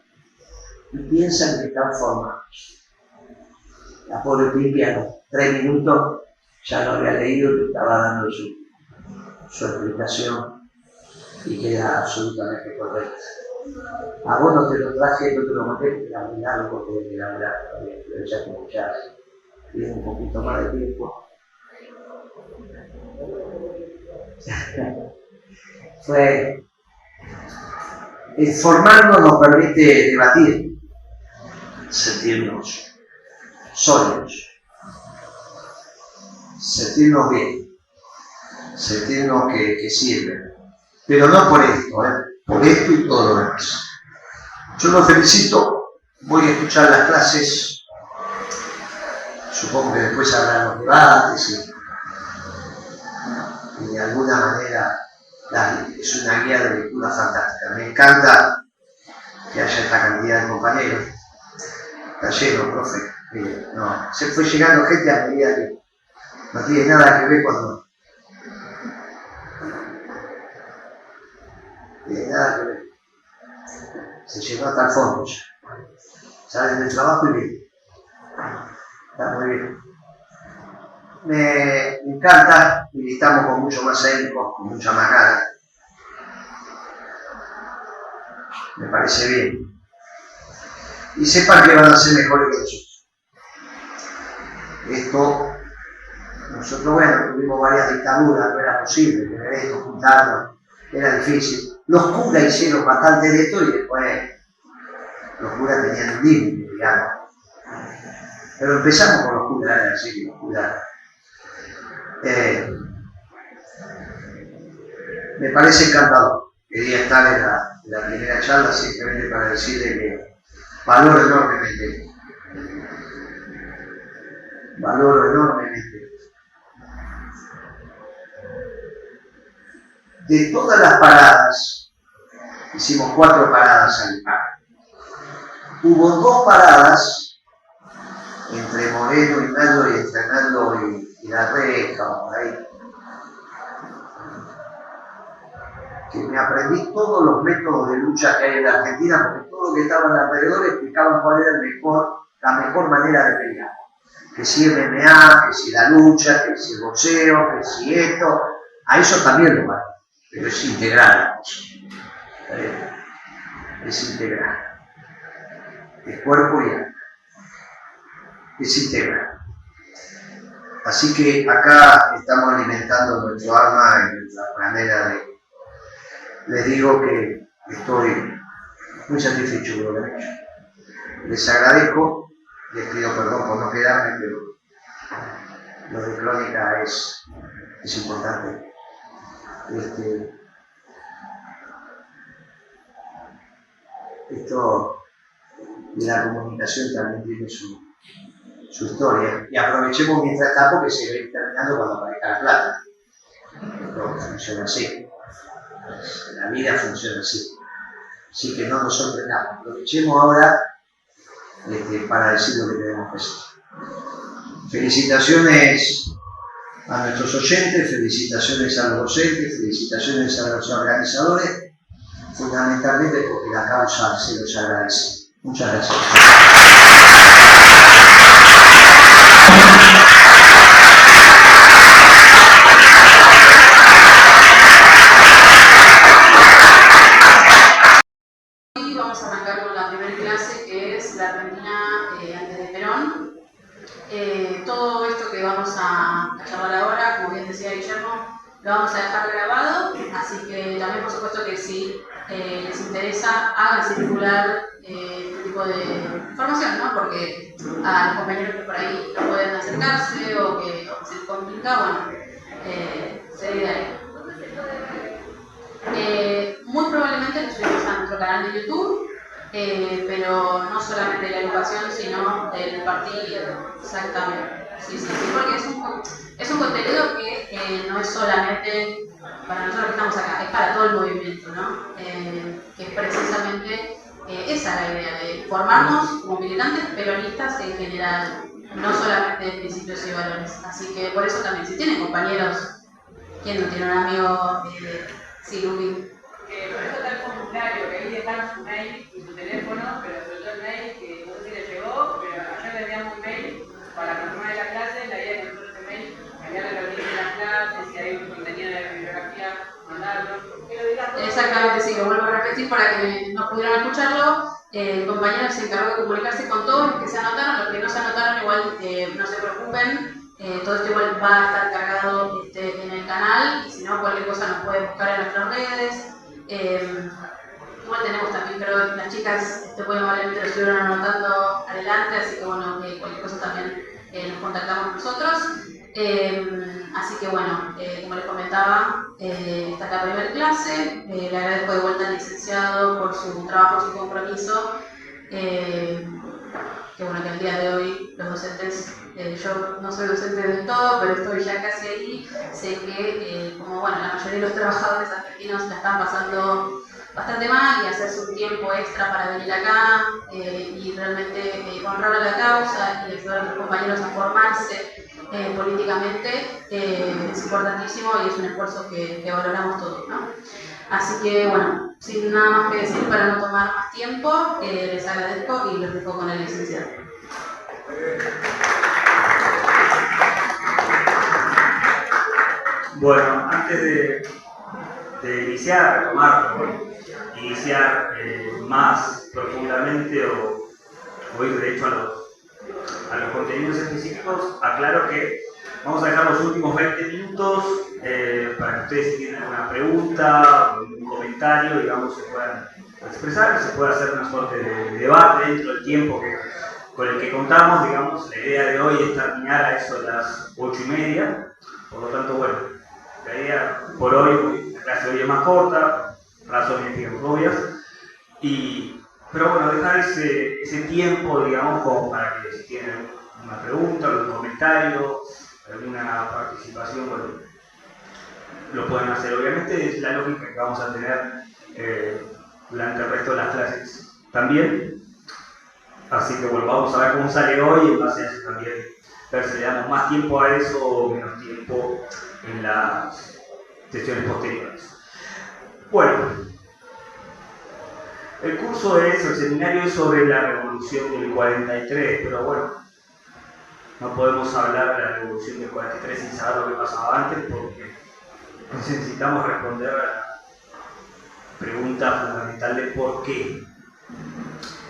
y piensan que están formados. La pobre Pimpia, 3 minutos, ya lo había leído y estaba dando su explicación y queda absolutamente correcta. A vos no te lo traje, no te lo mandé porque era muy largo, porque tenía que elaborar todavía, pero ya como ya tiene un poquito más de tiempo. El formarnos nos permite debatir, sentirnos sólidos, sentirnos bien, sentirnos que sirven. Pero no por esto, por esto y todo lo demás. Yo los felicito, voy a escuchar las clases, supongo que después habrá los debates y de alguna manera es una guía de lectura fantástica. Me encanta que haya esta cantidad de compañeros. Está lleno, profe. No, se fue llegando gente a medida que no tiene nada que ver cuando... No tiene nada que ver. Se llegó hasta el fondo ya. Salen del trabajo y bien. Está muy bien. Me encanta, militamos con mucho más ahínco, con mucha más ganas. Me parece bien. Y sepan que van a ser mejores que nosotros. Esto, nosotros, bueno, tuvimos varias dictaduras, no era posible tener esto, juntarnos, era difícil. Los curas hicieron bastante de esto y después los curas tenían un límite, digamos. Pero empezamos con los curas, así que los curas. Me parece encantador. Quería estar en la primera charla simplemente para decirle que valoro enormemente. De todas las paradas, hicimos 4 paradas al par. Hubo 2 paradas entre Moreno y Naldo y entre Naldo y la Reca o por ahí, que me aprendí todos los métodos de lucha que hay en la Argentina, porque todo lo que estaban alrededor explicaban cuál era la mejor manera de pelear. Que si MMA, que si la lucha, que si el boxeo, que si esto, a eso también lo vale, pero es integral. Es integral. El cuerpo y alma. Es integral. Así que acá estamos alimentando nuestro alma y nuestra manera de... Les digo que estoy muy satisfecho con lo que han hecho. Les agradezco, les pido perdón por no quedarme, pero lo de Crónica es importante. Esto de la comunicación también tiene su historia. Y aprovechemos mientras tanto que se ve terminando cuando aparezca la plata. Esto funciona así. La vida funciona así. Así que no nos sorprendamos. Aprovechemos ahora para decir lo que tenemos que hacer. Felicitaciones a nuestros oyentes, felicitaciones a los docentes, felicitaciones a los organizadores, fundamentalmente porque la causa se los agradece. Muchas gracias. Hoy vamos a arrancar con la primera clase, que es la Argentina antes de Perón. Todo esto que vamos a charlar ahora, como bien decía Guillermo, lo vamos a dejar grabado, así que también por supuesto que si les interesa, hagan circular este tipo de información, ¿no? Porque a los compañeros que por ahí no pueden acercarse o que se les complica, bueno, sería ahí. Muy probablemente lo subimos a nuestro canal de YouTube, pero no solamente de la educación, sino del partido, exactamente. Sí, porque es un contenido que no es solamente para nosotros que estamos acá, es para todo el movimiento, ¿no? Que es precisamente esa la idea, de formarnos como militantes peronistas en general, no solamente de principios y valores. Así que por eso también, si tienen compañeros, ¿quién no tiene un amigo? Sí, Lupi. Por eso está el formulario, que ahí dejaron su mail y su teléfono, pero sobre todo el mail que no sé si le llegó, pero ayer le enviamos un mail para confirmar la clase, la idea de nosotros ese mail, cambiarle los links de las clases, si hay un contenido de la bibliografía, mandarlo. Exactamente, sí, lo vuelvo a repetir para que no pudieran escucharlo. El compañero se encargó de comunicarse con todos los que se anotaron, los que no se anotaron igual no se preocupen. Todo esto igual va a estar cargado en el canal y si no, cualquier cosa nos puede buscar en nuestras redes. Igual tenemos también, pero las chicas muy amablemente lo estuvieron anotando adelante, así que bueno, cualquier cosa también nos contactamos nosotros. Así que bueno, como les comentaba, esta es la primera clase. Le agradezco de vuelta al licenciado por su trabajo, su compromiso. Que bueno, que el día de hoy los docentes, yo no soy docente del todo, pero estoy ya casi ahí. Sé que como bueno, la mayoría de los trabajadores argentinos la están pasando bastante mal y hacerse un tiempo extra para venir acá y realmente honrar a la causa y ayudar a los compañeros a formarse políticamente es importantísimo y es un esfuerzo que valoramos todos, ¿no? Así que bueno, sin nada más que decir para no tomar más tiempo, les agradezco y los dejo con el licenciado. Bueno, antes de iniciar, retomar, iniciar más profundamente o ir de hecho a los contenidos específicos, aclaro que vamos a dejar los últimos 20 minutos para que ustedes, si tienen alguna pregunta o un comentario, digamos, se puedan expresar, se pueda hacer una suerte de debate dentro del tiempo con el que contamos. Digamos, la idea de hoy es terminar a eso de las 8:30, por lo tanto, bueno, la idea por hoy, la clase de hoy es más corta, razones, digamos, obvias, pero bueno, dejar ese tiempo, digamos, como para que si tienen una pregunta, algún comentario, alguna participación, bueno, lo pueden hacer. Obviamente es la lógica que vamos a tener durante el resto de las clases también. Así que bueno, vamos a ver cómo sale hoy y en base a eso también ver si le damos más tiempo a eso o menos tiempo en las sesiones posteriores. Bueno, el seminario es sobre la revolución del 43, pero bueno, no podemos hablar de la revolución del 43 sin saber lo que pasaba antes, porque necesitamos responder a la pregunta fundamental de por qué.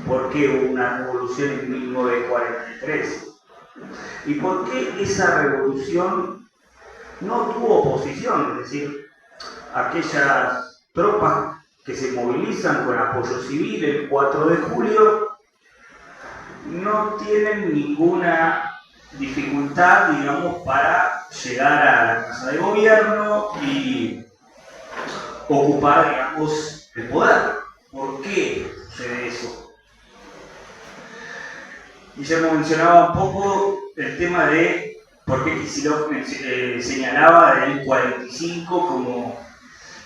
¿Por qué hubo una revolución en 1943? ¿Y por qué esa revolución no tuvo oposición? Es decir, aquellas tropas que se movilizan con apoyo civil el 4 de julio no tienen ninguna dificultad, digamos, para llegar a la Casa de Gobierno y ocupar, digamos, el poder. ¿Por qué sucede eso? Guillermo mencionaba un poco el tema de por qué Kicillof señalaba del 45 como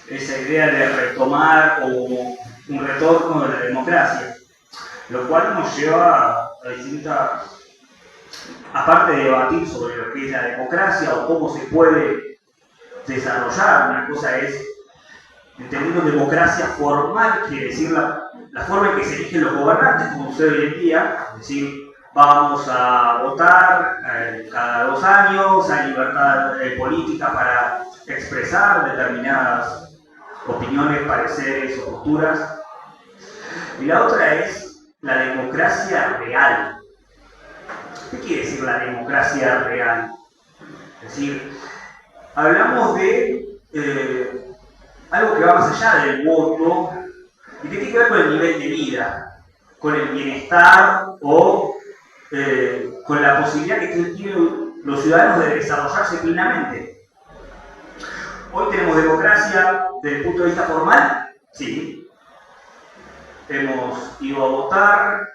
esa idea de retomar o un retorno de la democracia, lo cual nos lleva a distintas, aparte de debatir sobre lo que es la democracia o cómo se puede desarrollar. Una cosa es, entendiendo democracia formal, quiere decir la forma en que se eligen los gobernantes, como sucede hoy en día, es decir, vamos a votar cada 2 años, hay libertad política para expresar determinadas opiniones, pareceres o posturas. Y la otra es la democracia real. ¿Qué quiere decir la democracia real? Es decir, hablamos de algo que va más allá del voto y que tiene que ver con el nivel de vida, con el bienestar o con la posibilidad que tienen los ciudadanos de desarrollarse plenamente. Hoy tenemos democracia desde el punto de vista formal, sí. Hemos ido a votar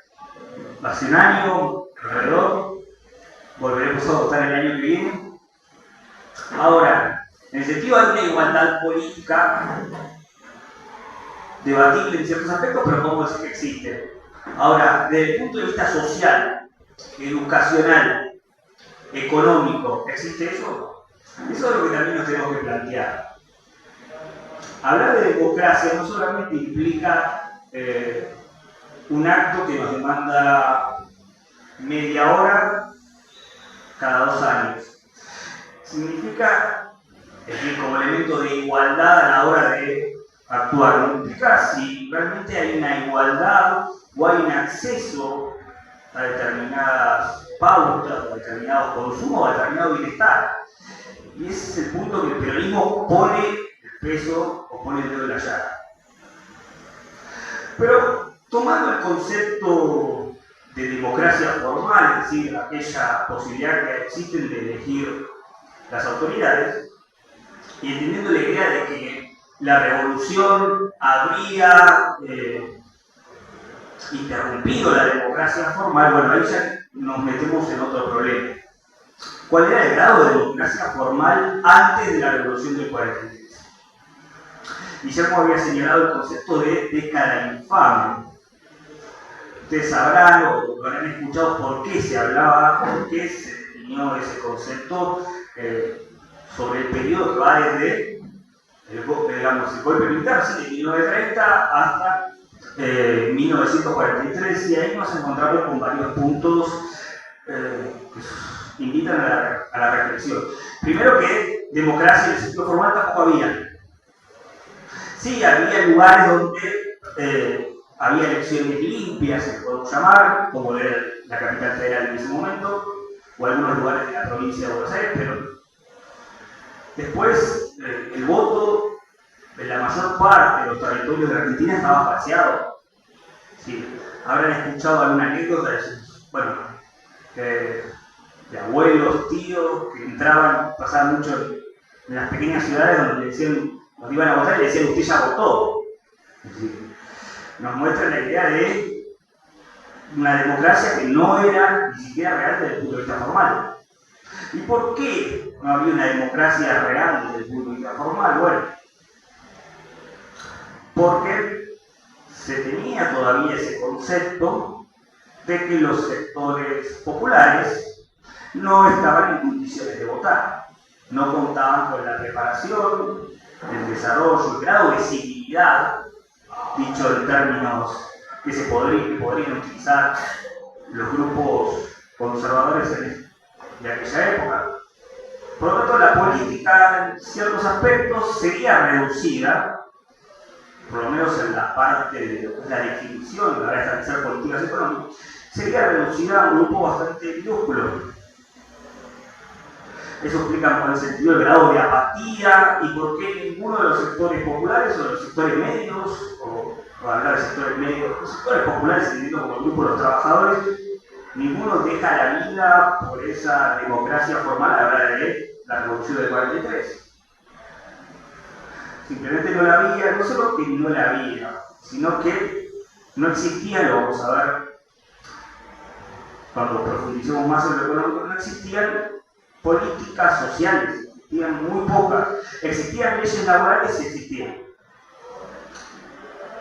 hace un año, alrededor, volveremos a votar el año que viene. Ahora, en el sentido de una igualdad política, debatible en ciertos aspectos, pero podemos decir que existe. Ahora, desde el punto de vista social, educacional, económico, ¿existe eso? Eso es lo que también nos tenemos que plantear. Hablar de democracia no solamente implica un acto que nos demanda media hora cada 2 años. Significa, es decir, como elemento de igualdad a la hora de actuar. No implica si realmente hay una igualdad o hay un acceso a determinadas pautas, a determinados consumos, a determinado bienestar. Y ese es el punto que el peronismo pone el peso o pone el dedo en la llaga. Pero tomando el concepto de democracia formal, es decir, aquella posibilidad que existe de elegir las autoridades y entendiendo la idea de que la revolución habría interrumpido la democracia formal, bueno, ahí ya nos metemos en otro problema. ¿Cuál era el grado de democracia formal antes de la revolución del 43? Guillermo había señalado el concepto de década infame. Ustedes sabrán o habrán escuchado por qué se hablaba, por qué se definió ese concepto sobre el periodo que va desde el golpe militar, sí, de 1930 hasta 1943, y ahí nos encontramos con varios puntos que invitan a la reflexión. Primero, que democracia en el sentido formal tampoco había. Sí, había lugares donde había elecciones limpias, se podemos llamar, como era la capital federal en ese momento, o algunos lugares de la provincia de Buenos Aires, pero después el voto de la mayor parte de los territorios de la Argentina estaba falseado. Sí, habrán escuchado alguna anécdota de abuelos, tíos, que entraban, pasaban mucho en las pequeñas ciudades donde le decían, cuando iban a votar y le decían, usted ya votó. Sí, nos muestra la idea de una democracia que no era ni siquiera real desde el punto de vista formal. ¿Y por qué no había una democracia real desde el punto de vista formal? Bueno, porque se tenía todavía ese concepto de que los sectores populares no estaban en condiciones de votar, no contaban con la preparación, el desarrollo, el grado de civilidad, dicho en términos que se podrían utilizar los grupos conservadores de aquella época. Por lo tanto, la política en ciertos aspectos sería reducida, por lo menos en la parte de la definición, la de establecer políticas económicas, sería reducida a un grupo bastante minúsculo. Eso explica por el sentido del grado de apatía y por qué ninguno de los sectores populares o de los sectores medios, o hablar de sectores medios, los sectores populares, entendiendo como el grupo de los trabajadores, ninguno deja la vida por esa democracia formal a la hora de la revolución del 43. Simplemente no la había, no solo que no la había, sino que no existía, lo vamos a ver cuando profundicemos más en lo económico, no existían políticas sociales, existían muy pocas. Existían leyes laborales, sí existían.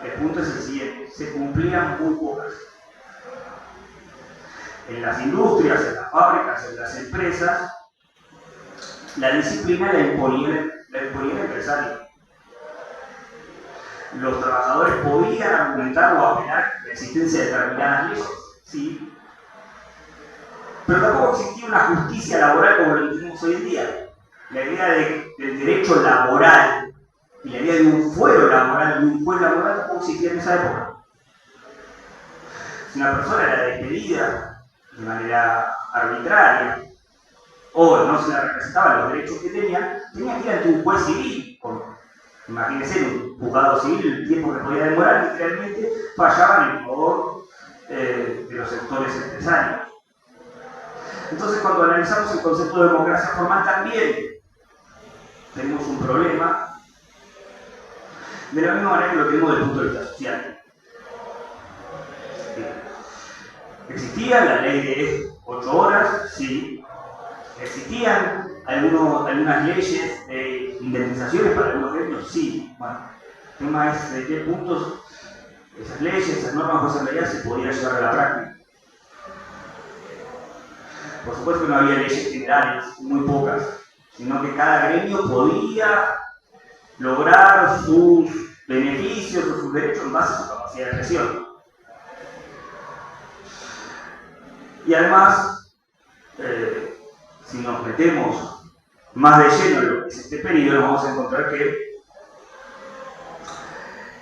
El punto es el siguiente, se cumplían muy pocas. En las industrias, en las fábricas, en las empresas, la disciplina la imponía el empresario. Los trabajadores podían argumentar o apelar la existencia de determinadas leyes, sí, pero tampoco existía una justicia laboral como lo entendemos hoy en día. La idea del derecho laboral y la idea de un fuero laboral y un juez laboral tampoco existía en esa época. Si una persona era despedida de manera arbitraria o no se le representaban los derechos que tenía que ir ante un juez civil. Imagínense, en un juzgado civil, el tiempo que podía demorar, literalmente fallaban en favor de los sectores empresarios. Entonces, cuando analizamos el concepto de democracia formal, también tenemos un problema, de la misma manera que lo tenemos desde el punto de vista social. Existía la ley de 8 horas, sí. Existían algunas leyes de indemnizaciones para algunos gremios, sí. Bueno, el tema es de qué puntos esas leyes, esas normas en realidad se podían llevar a la práctica. Por supuesto que no había leyes generales, muy pocas, sino que cada gremio podía lograr sus beneficios o sus derechos en base a su capacidad de presión. Y además, si nos metemos más de lleno en lo que es este periodo, vamos a encontrar que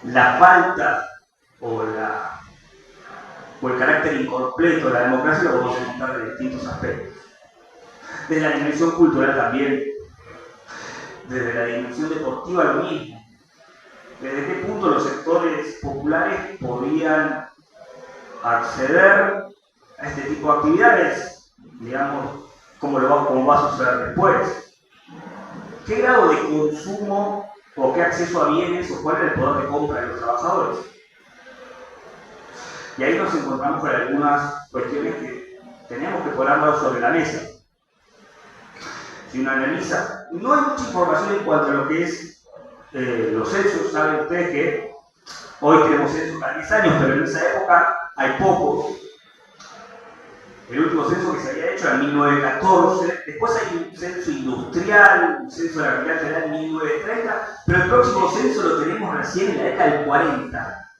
la falta o el carácter incompleto de la democracia lo podemos encontrar de distintos aspectos. Desde la dimensión cultural también, desde la dimensión deportiva lo mismo. ¿Desde qué punto los sectores populares podían acceder a este tipo de actividades? Digamos, como va a suceder después. qué grado de consumo o qué acceso a bienes o cuál era el poder de compra de los trabajadores. Y ahí nos encontramos con algunas cuestiones que tenemos que ponerlas sobre la mesa. Si uno analiza, no hay mucha información en cuanto a lo que es los censos. Saben ustedes que hoy tenemos censos cada 10 años, pero en esa época hay pocos. El último censo que se había hecho era en 1914, después hay un censo industrial, un censo de la actividad general en 1930, pero el próximo censo lo tenemos recién en la década del 40.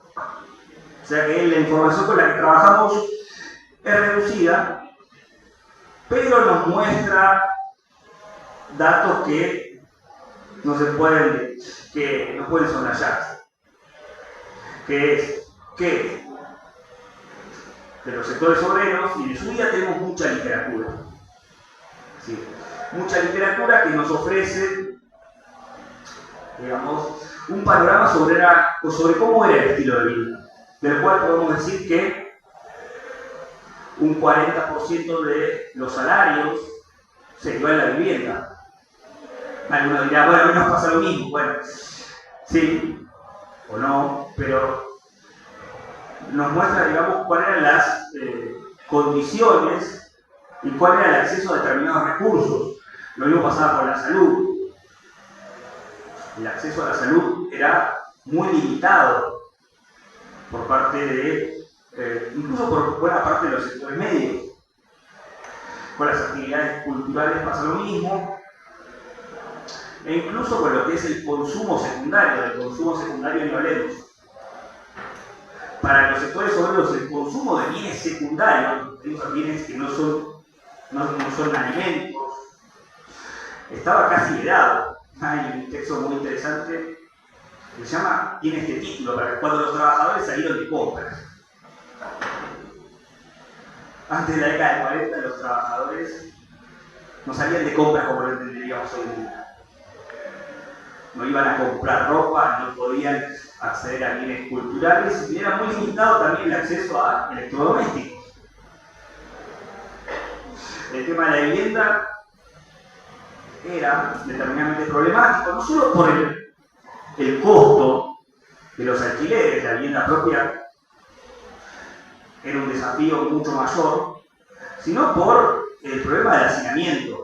O sea que la información con la que trabajamos es reducida, pero nos muestra datos que no se pueden, que no pueden soslayarse. Que es que de los sectores obreros y de su vida tenemos mucha literatura. ¿Sí? Mucha literatura que nos ofrece, digamos, un panorama sobre cómo era el estilo de vida, del cual podemos decir que un 40% de los salarios se iba en la vivienda. Alguno dirá, bueno, a mí nos pasa lo mismo. Bueno, sí o no, pero nos muestra, digamos, cuáles eran las condiciones y cuál era el acceso a determinados recursos. Lo mismo pasaba con la salud. El acceso a la salud era muy limitado por parte de, incluso por buena parte de los sectores medios. Con las actividades culturales pasa lo mismo, e incluso con lo que es el consumo secundario. Del consumo secundario ni hablemos. Para los sectores obreros, el consumo de bienes secundarios, bienes que no son alimentos, estaba casi vedado. Hay un texto muy interesante que se llama, tiene este título, para cuando los trabajadores salieron de compras. Antes de la década del 40, los trabajadores no salían de compras como lo entenderíamos hoy en día. No iban a comprar ropa, no podían acceder a bienes culturales y era muy limitado también el acceso a electrodomésticos. El tema de la vivienda era determinadamente problemático, no solo por el costo de los alquileres. La vivienda propia era un desafío mucho mayor, sino por el problema del hacinamiento.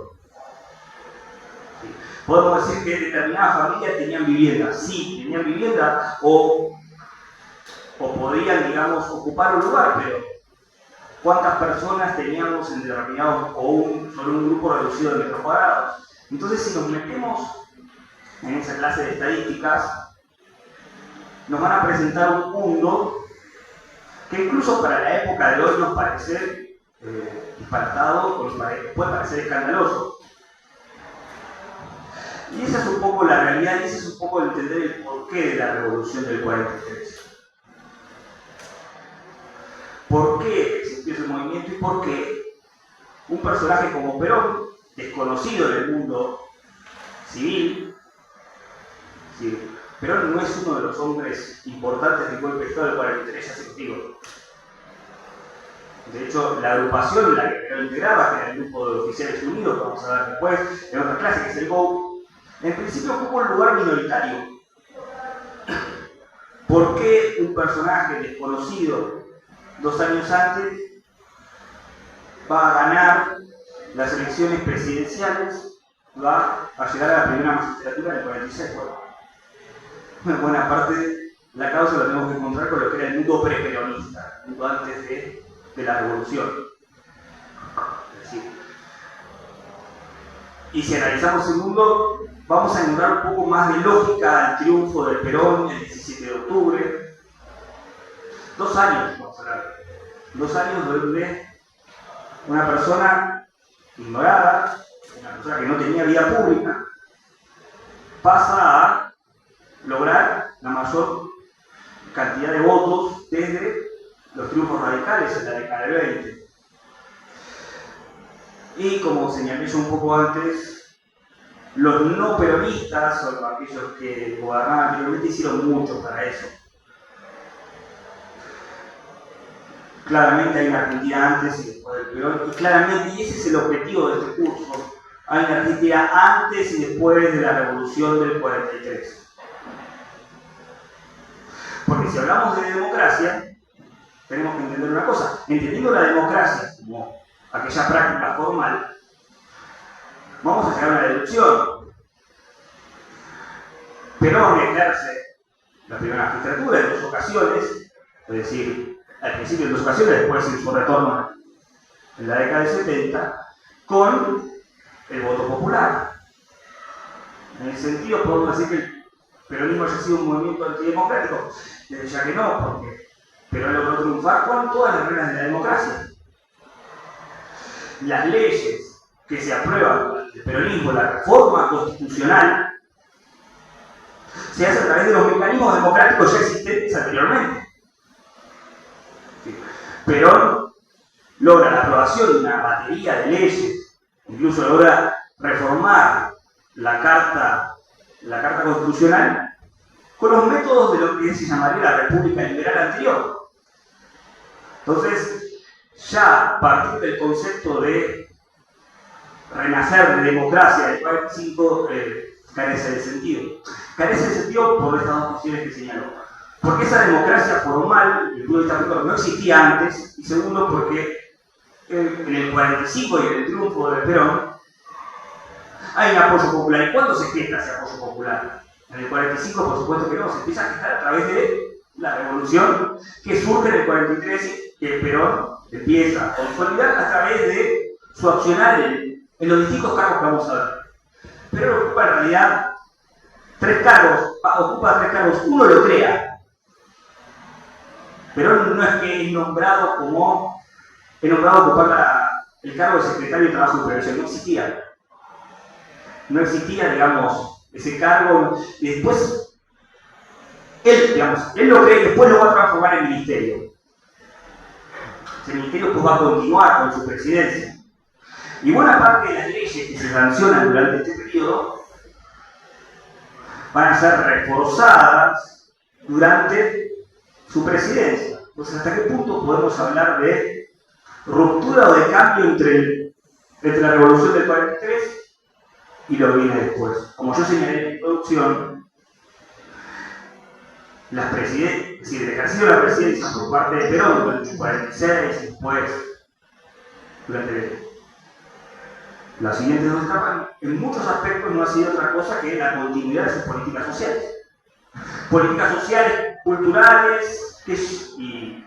Podemos decir que determinadas familias tenían vivienda, sí, tenían vivienda o podían, digamos, ocupar un lugar, pero ¿cuántas personas teníamos en determinados sobre un grupo reducido de metros cuadrados? Entonces, si nos metemos en esa clase de estadísticas, nos van a presentar un mundo que incluso para la época de hoy nos parece disparatado o puede parecer escandaloso. Y esa es un poco la realidad, y ese es un poco entender el porqué de la revolución del 43. ¿Por qué existió ese movimiento y por qué un personaje como Perón, desconocido en el mundo civil, ¿sí? Perón no es uno de los hombres importantes del golpe de Estado del 43, ya se lo digo. De hecho, la agrupación en la que Perón integraba, que era el grupo de oficiales unidos, que vamos a ver después en otra clase, que es el GO, en principio ocupó un lugar minoritario. ¿Por qué un personaje desconocido 2 años antes va a ganar las elecciones presidenciales, va a llegar a la primera magistratura del 46? Bueno, buena parte de la causa la tenemos que encontrar con lo que era el mundo preperonista, el mundo antes de la revolución. Es decir, y si analizamos el mundo, vamos a encontrar un poco más de lógica al triunfo de Perón el 17 de octubre. 2 años, vamos a hablar. 2 años donde una persona ignorada, una persona que no tenía vida pública, pasa a lograr la mayor cantidad de votos desde los triunfos radicales en la década del 20. Y como señalé yo un poco antes, los no peronistas, o aquellos que gobernaban anteriormente, hicieron mucho para eso. Claramente hay una Argentina antes y después del Perón, y claramente, y ese es el objetivo de este curso, hay una Argentina antes y después de la revolución del 43. Porque si hablamos de democracia, tenemos que entender una cosa. Entendiendo la democracia como aquella práctica formal, vamos a llegar a una deducción. Perón ejerce la primera magistratura en 2 ocasiones, es decir, al principio en 2 ocasiones, después en su retorno en la década del 70, con el voto popular. En ese sentido, podemos decir que el peronismo haya sido un movimiento antidemocrático, ya que no, porque Perón logró triunfar con todas las reglas de la democracia. Las leyes que se aprueban del peronismo, la reforma constitucional, se hace a través de los mecanismos democráticos ya existentes anteriormente. Perón logra la aprobación de una batería de leyes, incluso logra reformar la carta constitucional con los métodos de lo que se llamaría la República Liberal anterior. Entonces, ya a partir del concepto de renacer de democracia del 45 carece de sentido. Carece de sentido por estas 2 cuestiones que señaló. Porque esa democracia formal, desde el punto de vista político, no existía antes, y segundo, porque en el 45 y en el triunfo de Perón hay un apoyo popular. ¿Y cuándo se gesta ese apoyo popular? En el 45, por supuesto que no, se empieza a gestar a través de la revolución que surge en el 43, que Perón empieza a consolidar a través de su accionar en los distintos cargos que vamos a ver. Perón ocupa en realidad 3 cargos, uno lo crea. Perón no es que es nombrado a ocupar el cargo de secretario de Trabajo y Previsión, no existía. No existía, digamos, ese cargo, y después él lo crea y después lo va a transformar en ministerio. Ese ministerio pues va a continuar con su presidencia. Y buena parte de las leyes que se sancionan durante este periodo van a ser reforzadas durante su presidencia. Entonces, ¿hasta qué punto podemos hablar de ruptura o de cambio entre la revolución del 43 y lo que viene después? Como yo señalé en la introducción, el ejercicio de la presidencia por parte de Perón durante el 46 y después durante las siguientes 2 etapas, en muchos aspectos no ha sido otra cosa que la continuidad de sus políticas sociales. Políticas sociales, culturales y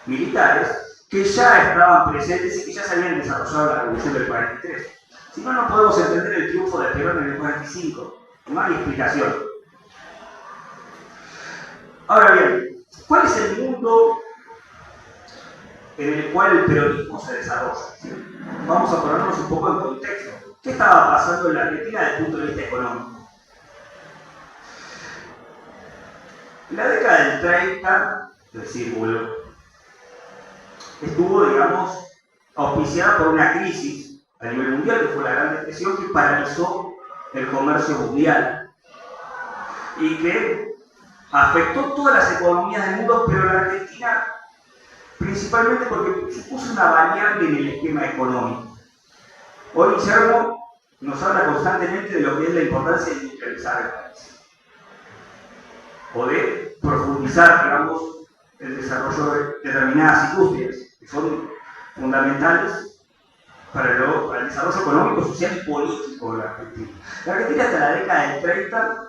militares que ya estaban presentes y que ya se habían desarrollado en la revolución del 43. Si no, no podemos entender el triunfo de Perón en el 45. No hay explicación. Ahora bien, ¿cuál es el mundo en el cual el peronismo se desarrolla? Vamos a ponernos un poco en contexto. ¿Qué estaba pasando en la Argentina desde el punto de vista económico? En la década del 30, el círculo estuvo, digamos, auspiciada por una crisis a nivel mundial, que fue la Gran Depresión, que paralizó el comercio mundial y que afectó todas las economías del mundo, pero la Argentina principalmente porque supuso una variable en el esquema económico. Hoy Guillermo nos habla constantemente de lo que es la importancia de industrializar el país, o de profundizar, digamos, el desarrollo de determinadas industrias que son fundamentales para el desarrollo económico, social y político de la Argentina. La Argentina hasta la década del 30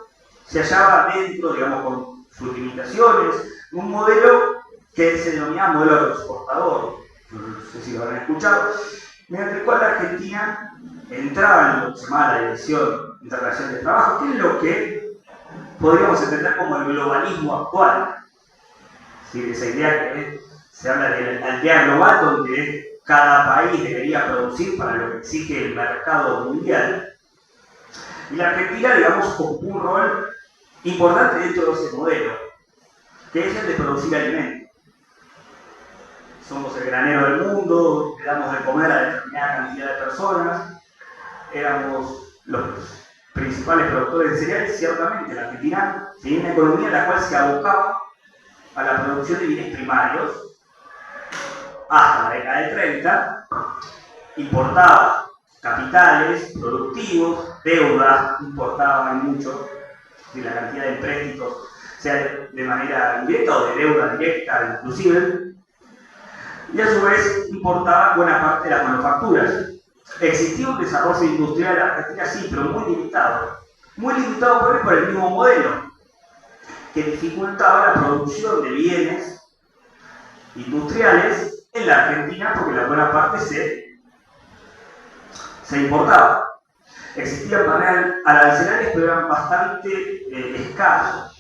se hallaba dentro, digamos, con sus limitaciones, un modelo que se denominaba modelo exportador, no sé si lo habrán escuchado, mediante el cual la Argentina entraba en lo que se llama la Dirección Internacional del Trabajo, que es lo que podríamos entender como el globalismo actual. ¿Sí? Esa idea que se habla de la aldea global, donde cada país debería producir para lo que exige el mercado mundial. Y la Argentina, digamos, ocupó un rol importante dentro de ese modelo, que es el de producir alimentos. Somos el granero del mundo, le damos de comer a determinada cantidad de personas, éramos los principales productores de cereales. Ciertamente la Argentina tenía una economía en la cual se abocaba a la producción de bienes primarios hasta la década del 30, importaba capitales productivos, deuda, importaban mucho, y la cantidad de empréstitos, sea de manera indirecta o de deuda directa inclusive, y a su vez importaba buena parte de las manufacturas. Existía un desarrollo industrial en Argentina, sí, pero muy limitado por el mismo modelo, que dificultaba la producción de bienes industriales en la Argentina porque la buena parte se importaba. Existían paneles arancelarios, pero eran bastante escasos.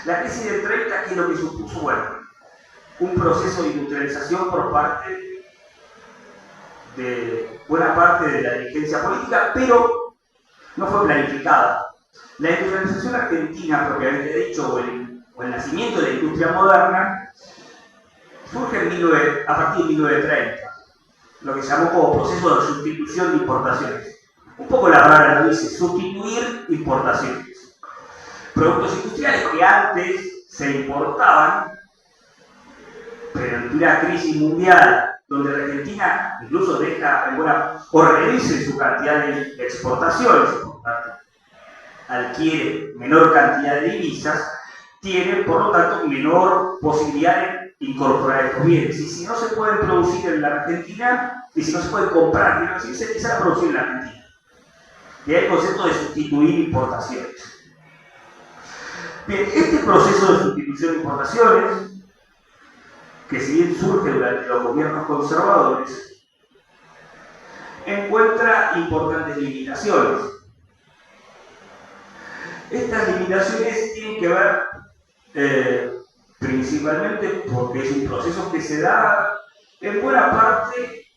La crisis del 30, ¿qué es lo que supuso? Bueno, un proceso de industrialización por parte de buena parte de la dirigencia política, pero no fue planificada. La industrialización argentina, propiamente dicho, o el nacimiento de la industria moderna, surge a partir de 1930, lo que se llamó como proceso de sustitución de importaciones. Un poco la palabra lo dice, sustituir importaciones. Productos industriales que antes se importaban, pero en una crisis mundial, donde la Argentina incluso reduce su cantidad de exportaciones, adquiere menor cantidad de divisas, tiene por lo tanto menor posibilidad de incorporar estos bienes. Y si no se pueden producir en la Argentina, y si no se pueden comprar, se empiezan a producir en la Argentina. Y hay el concepto de sustituir importaciones. Bien, este proceso de sustitución de importaciones, que si bien surge durante los gobiernos conservadores, encuentra importantes limitaciones. Estas limitaciones tienen que ver principalmente porque es un proceso que se da en buena parte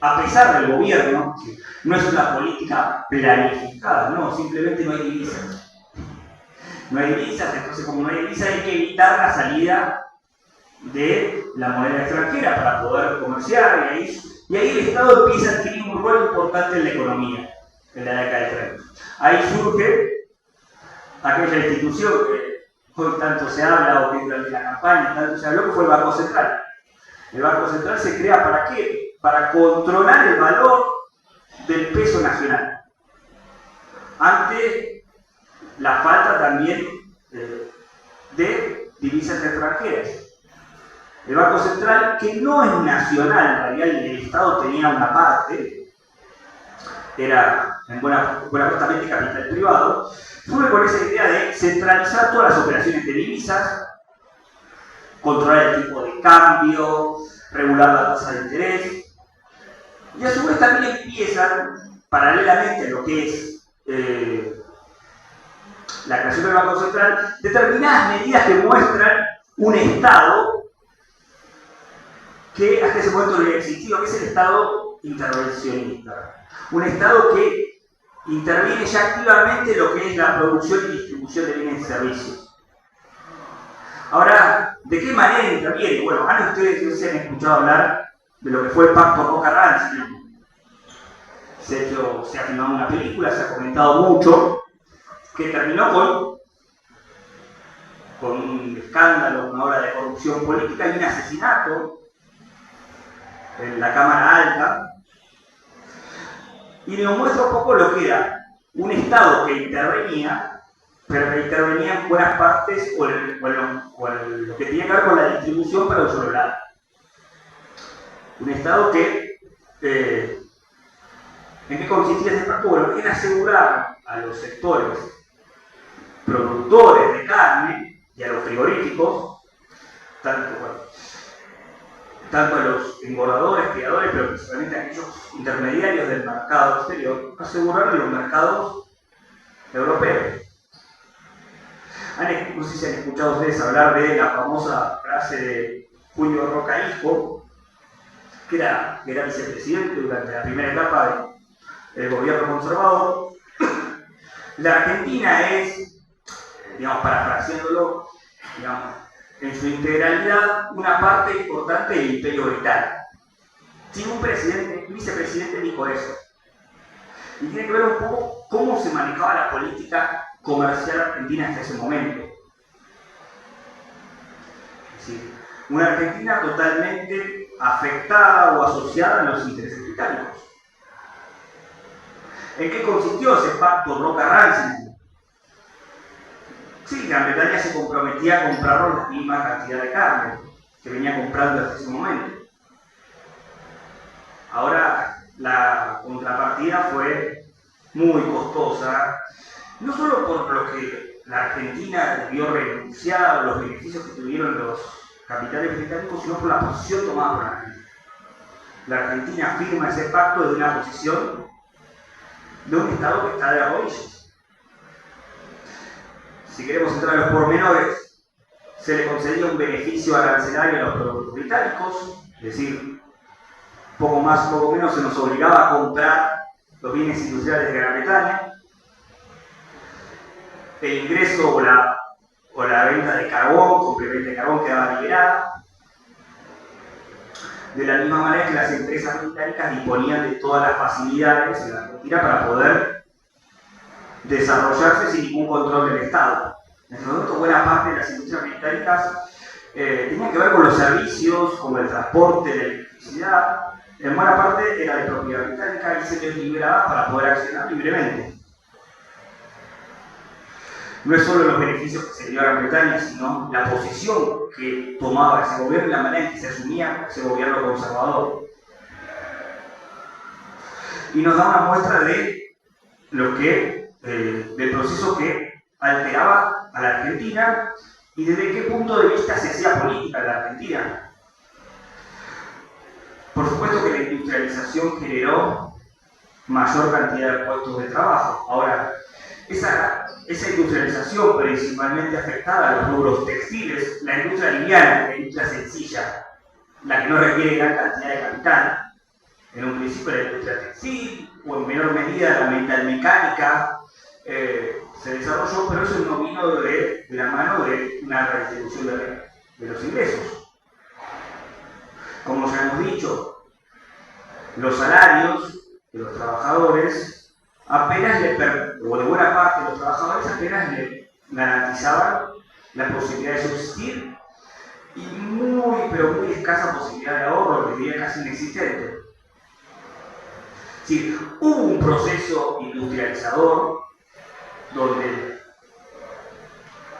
a pesar del gobierno. No es una política planificada, no, simplemente no hay divisas. No hay divisas, entonces como no hay divisas hay que evitar la salida de la moneda extranjera para poder comerciar, y ahí el Estado empieza a adquirir un rol importante en la economía en la década del 30. Ahí surge aquella institución que hoy tanto se habla, o que durante la campaña tanto se habló, que fue el Banco Central. El Banco Central se crea ¿para qué? Para controlar el valor del peso nacional ante la falta también de divisas extranjeras. El Banco Central, que no es nacional, en realidad el Estado tenía una parte, era en buena parte capital privado, surge con esa idea de centralizar todas las operaciones de divisas, controlar el tipo de cambio, regular la tasa de interés, y a su vez también empiezan, paralelamente a lo que es la creación del Banco Central, determinadas medidas que muestran un Estado que hasta ese momento no había existido, que es el Estado intervencionista. Un Estado que interviene ya activamente en lo que es la producción y distribución de bienes y servicios. Ahora, ¿de qué manera interviene? Bueno, ustedes no se han escuchado hablar de lo que fue el Pacto Roca-Ranzio. Se ha filmado una película, se ha comentado mucho, que terminó con un escándalo, una ola de corrupción política y un asesinato en la Cámara Alta, y nos muestra un poco lo que era un Estado que intervenía, pero que intervenía en buenas partes o lo que tenía que ver con la distribución para un solo lado. Un Estado que, ¿en qué consistía ese pacto? Bueno, en asegurar a los sectores productores de carne y a los frigoríficos, tanto a los engordadores, criadores, pero principalmente a aquellos intermediarios del mercado exterior, asegurar los mercados europeos. No sé si han escuchado ustedes hablar de la famosa frase de Julio Roca Hijo, que era vicepresidente durante la primera etapa del gobierno conservador. La Argentina es, parafraseándolo, en su integralidad, una parte importante del Imperio Británico. Sin un vicepresidente dijo eso. Y tiene que ver un poco cómo se manejaba la política comercial argentina hasta ese momento. Es decir, una Argentina totalmente afectada o asociada a los intereses británicos. ¿En qué consistió ese pacto Roca-Ransome? Sí, Gran Bretaña se comprometía a comprarnos la misma cantidad de carne que venía comprando hasta ese momento. Ahora, la contrapartida fue muy costosa, no solo por lo que la Argentina debió renunciar a los beneficios que tuvieron los capitales británicos, sino por la posición tomada por la Argentina. La Argentina firma ese pacto desde una posición de un Estado que está de rodillas. Si queremos entrar en los pormenores, se le concedía un beneficio arancelario a los productos británicos, es decir, poco más, poco menos se nos obligaba a comprar los bienes industriales de Gran Bretaña. El ingreso o la venta de carbón, complemento de carbón, quedaba liberada. De la misma manera que las empresas británicas disponían de todas las facilidades en la Argentina para poder desarrollarse sin ningún control del Estado. En ese momento, buena parte de las industrias británicas tenían que ver con los servicios, como el transporte, la electricidad. En buena parte era de propiedad británica y se les liberaba para poder accionar libremente. No es solo los beneficios que se dio a Gran Bretaña, sino la posición que tomaba ese gobierno y la manera en que se asumía ese gobierno conservador. Y nos da una muestra de lo que, del proceso que alteraba a la Argentina y desde qué punto de vista se hacía política en la Argentina. Por supuesto que la industrialización generó mayor cantidad de puestos de trabajo. Ahora, esa industrialización principalmente afectaba a los rubros textiles, la industria liviana, la industria sencilla, la que no requiere gran cantidad de capital. En un principio la industria textil, o en menor medida la metalmecánica, se desarrolló, pero eso no vino de la mano de una redistribución de los ingresos. Como ya hemos dicho, los salarios de los trabajadores apenas o de buena parte de los trabajadores apenas le garantizaban la posibilidad de subsistir y pero muy escasa posibilidad de ahorro, diría casi inexistente. Es decir, hubo un proceso industrializador donde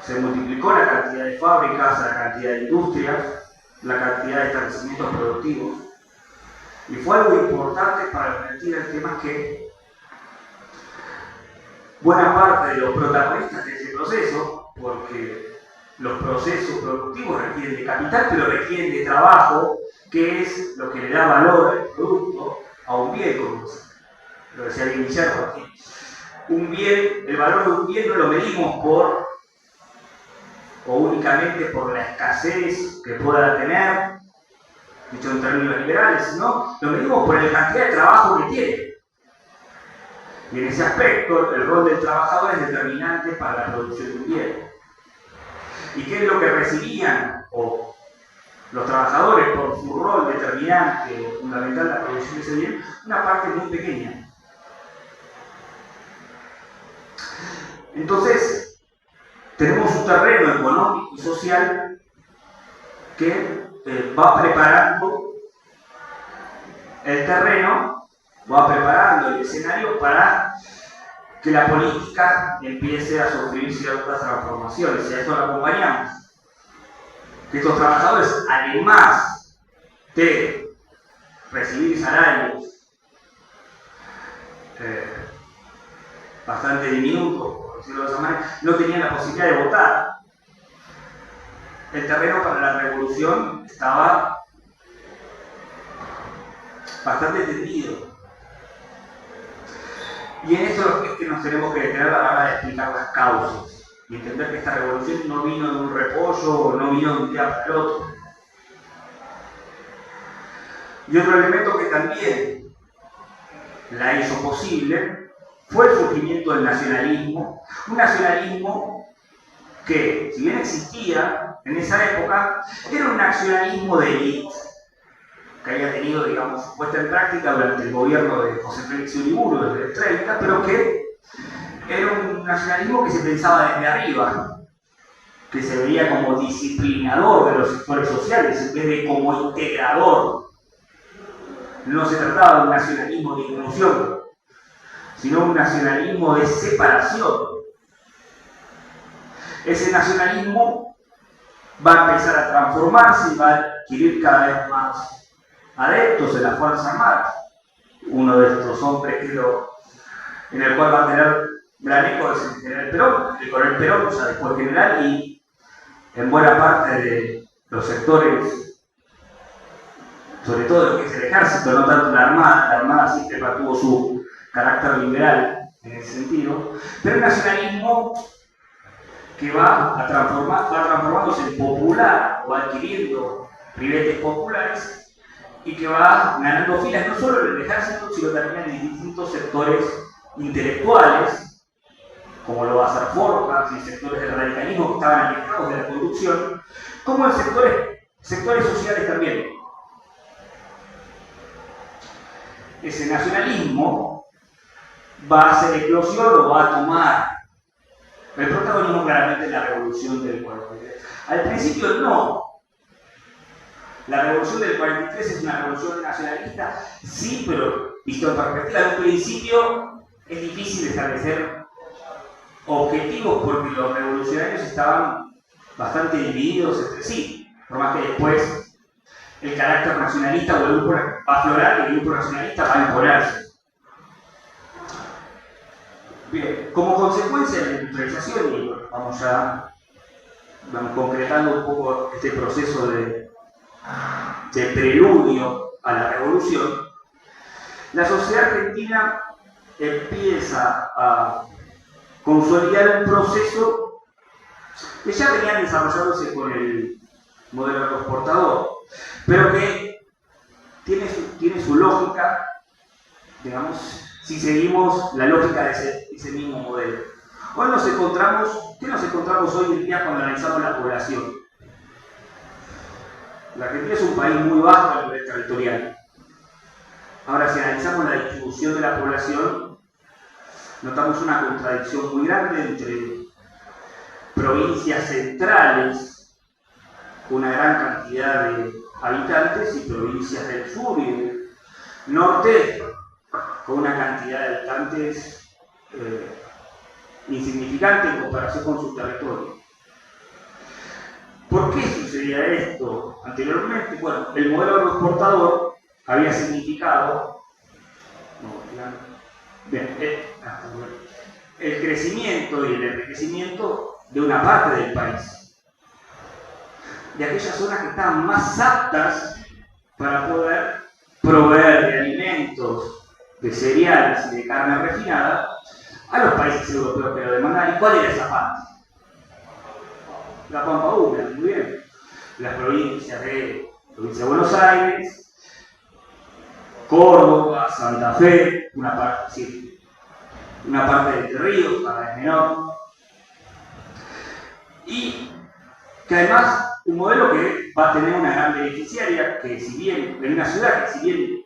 se multiplicó la cantidad de fábricas, la cantidad de industrias, la cantidad de establecimientos productivos, y fue algo importante para advertir el tema que buena parte de los protagonistas de ese proceso, porque los procesos productivos requieren de capital, pero requieren de trabajo, que es lo que le da valor al producto, a un bien, como lo decía Guillermo aquí. Un bien, el valor de un bien no lo medimos únicamente por la escasez que pueda tener, dicho en términos liberales, sino lo medimos por la cantidad de trabajo que tiene. Y en ese aspecto, el rol del trabajador es determinante para la producción de un bien. ¿Y qué es lo que recibían los trabajadores por su rol determinante o fundamental en la producción de ese bien? Una parte muy pequeña. Entonces, tenemos un terreno económico y social que va preparando el terreno, va preparando el escenario para que la política empiece a sufrir ciertas transformaciones, y a esto lo acompañamos. Que estos trabajadores, además de recibir salarios bastante diminutos, por decirlo de esa manera, no tenían la posibilidad de votar. El terreno para la revolución estaba bastante tendido. Y en esto es que nos tenemos que detener a la hora de explicar las causas y entender que esta revolución no vino de un repollo o no vino de un día para el otro. Y otro elemento que también la hizo posible fue el surgimiento del nacionalismo, un nacionalismo que, si bien existía en esa época, era un nacionalismo de élite que había tenido, digamos, puesta en práctica durante el gobierno de José Félix Uriburu desde el 30, pero que era un nacionalismo que se pensaba desde arriba, que se veía como disciplinador de los sectores sociales en vez de como integrador. No se trataba de un nacionalismo de inclusión, sino un nacionalismo de separación. Ese nacionalismo va a empezar a transformarse y va a adquirir cada vez más adeptos en las Fuerzas Armadas. Uno de estos hombres en el cual va a tener gran eco es el general Perón, el coronel Perón, ya después general, y en buena parte de los sectores, sobre todo de lo que es el ejército, no tanto la Armada siempre tuvo su carácter liberal en ese sentido, pero el nacionalismo que va transformándose en popular, o adquiriendo ribetes populares, y que va ganando filas no solo en el ejército, sino también en distintos sectores intelectuales, como lo va a hacer Forjas y sectores del radicalismo que estaban alejados de la corrupción, como en sectores sociales también. Ese nacionalismo va a hacer eclosión o va a tomar el protagonismo claramente en la revolución del 43. Al principio no. La revolución del 43 es una revolución nacionalista, sí, pero visto en perspectiva, en un principio es difícil establecer objetivos porque los revolucionarios estaban bastante divididos entre sí, por más que después el carácter nacionalista o el grupo va a aflorar y el grupo nacionalista va a imponerse. Bien, como consecuencia de la industrialización, y bueno, vamos concretando un poco este proceso de preludio a la revolución, la sociedad argentina empieza a consolidar un proceso que ya venía desarrollándose con el modelo agroexportador, pero que tiene su lógica, digamos, si seguimos la lógica de ese mismo modelo. ¿Qué nos encontramos hoy en día cuando analizamos la población? La Argentina es un país muy vasto a nivel territorial. Ahora, si analizamos la distribución de la población, notamos una contradicción muy grande entre provincias centrales, con una gran cantidad de habitantes, y provincias del sur y del norte, con una cantidad de habitantes insignificante en comparación con su territorio. ¿Por qué sucedía esto anteriormente? Bueno, el modelo agroexportador había significado el crecimiento y el enriquecimiento de una parte del país, de aquellas zonas que estaban más aptas para poder proveer de alimentos, de cereales y de carne refinada a los países europeos que lo demandaban. ¿Y cuál era esa parte? La Pampa Húmeda, muy bien. Las provincias de Buenos Aires, Córdoba, Santa Fe, una parte de Entre Ríos, cada vez menor. Y que además, un modelo que va a tener una gran beneficiaria, que si bien, en una ciudad que si bien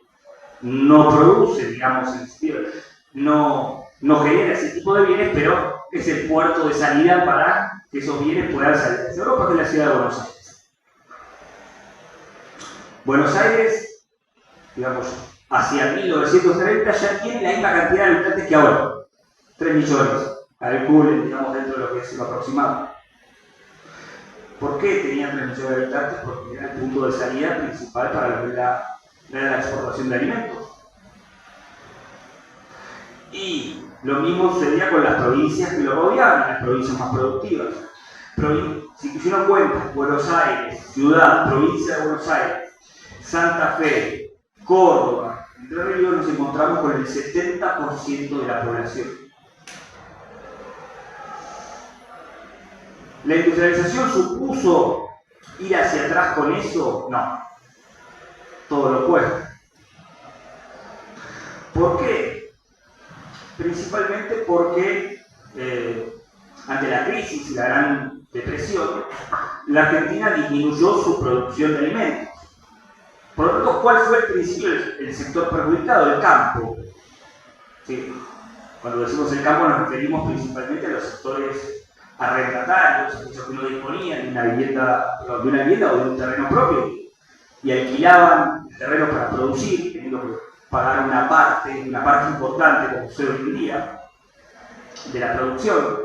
no produce, digamos, no genera ese tipo de bienes, pero es el puerto de salida para que esos bienes puedan salir hacia Europa, que es la ciudad de Buenos Aires. Buenos Aires, digamos, hacia 1930 ya tiene la misma cantidad de habitantes que ahora, 3 millones, calculen, digamos, dentro de lo que es lo aproximado. ¿Por qué tenía 3 millones de habitantes? Porque era el punto de salida principal para la exportación de alimentos. Y lo mismo sucedía con las provincias que lo rodeaban, las provincias más productivas. Si uno cuenta Buenos Aires, ciudad, provincia de Buenos Aires, Santa Fe, Córdoba, Entre Ríos, nos encontramos con el 70% de la población. ¿La industrialización supuso ir hacia atrás con eso? No. Todo lo opuesto. ¿Por qué? Principalmente porque ante la crisis y la Gran Depresión, la Argentina disminuyó su producción de alimentos. Por lo tanto, ¿cuál fue al principio el sector perjudicado? El campo. Sí. Cuando decimos el campo nos referimos principalmente a los sectores arrendatarios, aquellos que no disponían de una vivienda o de un terreno propio y alquilaban el terreno para producir, teniendo que pagar una parte importante, como sucede hoy en día, de la producción.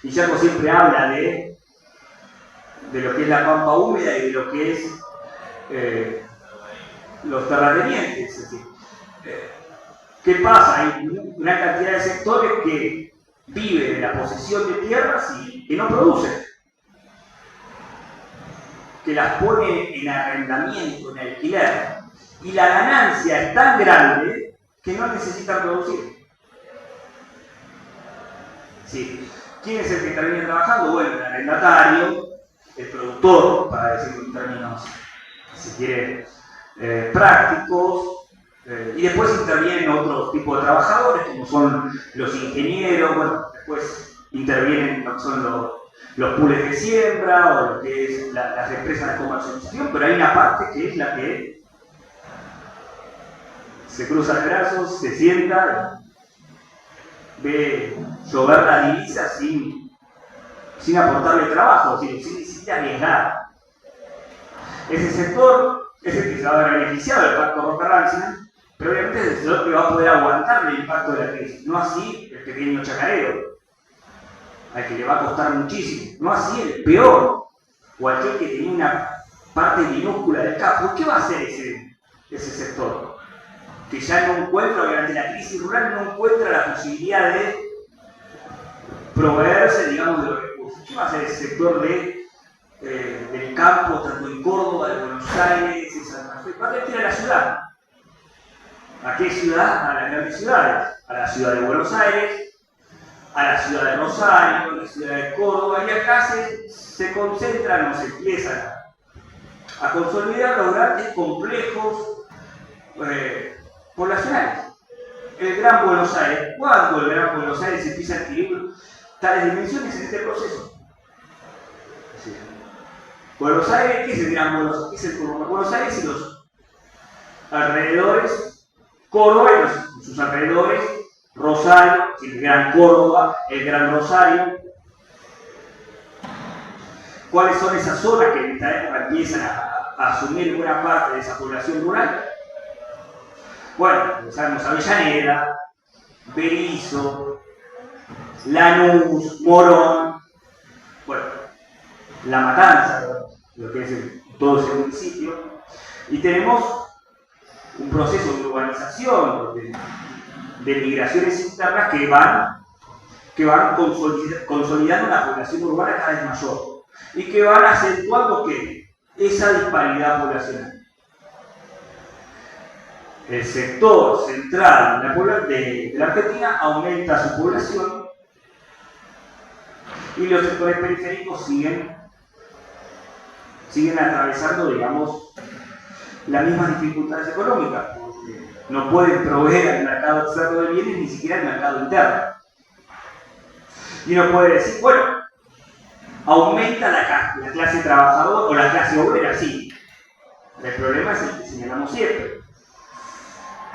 Guillermo siempre habla de lo que es la pampa húmeda y de lo que es los terratenientes. Es decir, ¿qué pasa? Hay una cantidad de sectores que viven de la posesión de tierras y que no producen, que las pone en arrendamiento, en alquiler, y la ganancia es tan grande que no necesitan producir. Sí. ¿Quién es el que termina trabajando? Bueno, el arrendatario, el productor, para decirlo en términos, si quiere, prácticos, y después intervienen otros tipos de trabajadores, como son los ingenieros, bueno, después intervienen lo que son los pools de siembra o lo que es las empresas de comercialización, pero hay una parte que es la que se cruza de brazos, se sienta, ve llover la divisa sin aportarle trabajo, sin arriesgar. Ese sector es el que se va a ver beneficiado del Pacto Roca-Rancina, pero obviamente es el sector que va a poder aguantar el impacto de la crisis, no así el pequeño chacarero, al que le va a costar muchísimo, no así el peor, o aquel que tenía una parte minúscula del campo. ¿Qué va a hacer ese sector? Que ya no encuentra, obviamente la crisis rural no encuentra la posibilidad de proveerse, digamos, de los recursos. ¿Qué va a hacer ese sector del campo, tanto en Córdoba, de Buenos Aires, en Santa Fe? Va a tener que ir a la ciudad. ¿A qué ciudad? A las grandes ciudades. A la ciudad de Buenos Aires, a la ciudad de Rosario, a la ciudad de Córdoba, y acá se concentran o se empiezan a consolidar los grandes complejos poblacionales. El Gran Buenos Aires, ¿cuándo el Gran Buenos Aires empieza a adquirir tales dimensiones en este proceso? Sí. Buenos Aires, ¿qué es el Gran Buenos Aires? ¿Qué es el Córdoba? Buenos Aires y los alrededores, Córdoba y sus alrededores, Rosario, el Gran Córdoba, el Gran Rosario. ¿Cuáles son esas zonas que en esta época empiezan a asumir buena parte de esa población rural? Bueno, sabemos Avellaneda, Berizo, Lanús, Morón, bueno, La Matanza, lo que es todo ese municipio, y tenemos un proceso de urbanización, de migraciones internas que van consolidando una población urbana cada vez mayor y que van acentuando esa disparidad poblacional. El sector central de la Argentina aumenta su población y los sectores periféricos siguen atravesando, digamos, las mismas dificultades económicas, porque no pueden proveer al mercado externo de bienes ni siquiera al mercado interno. Y uno puede decir, bueno, aumenta la clase trabajadora o la clase obrera, sí. El problema es el que señalamos siempre.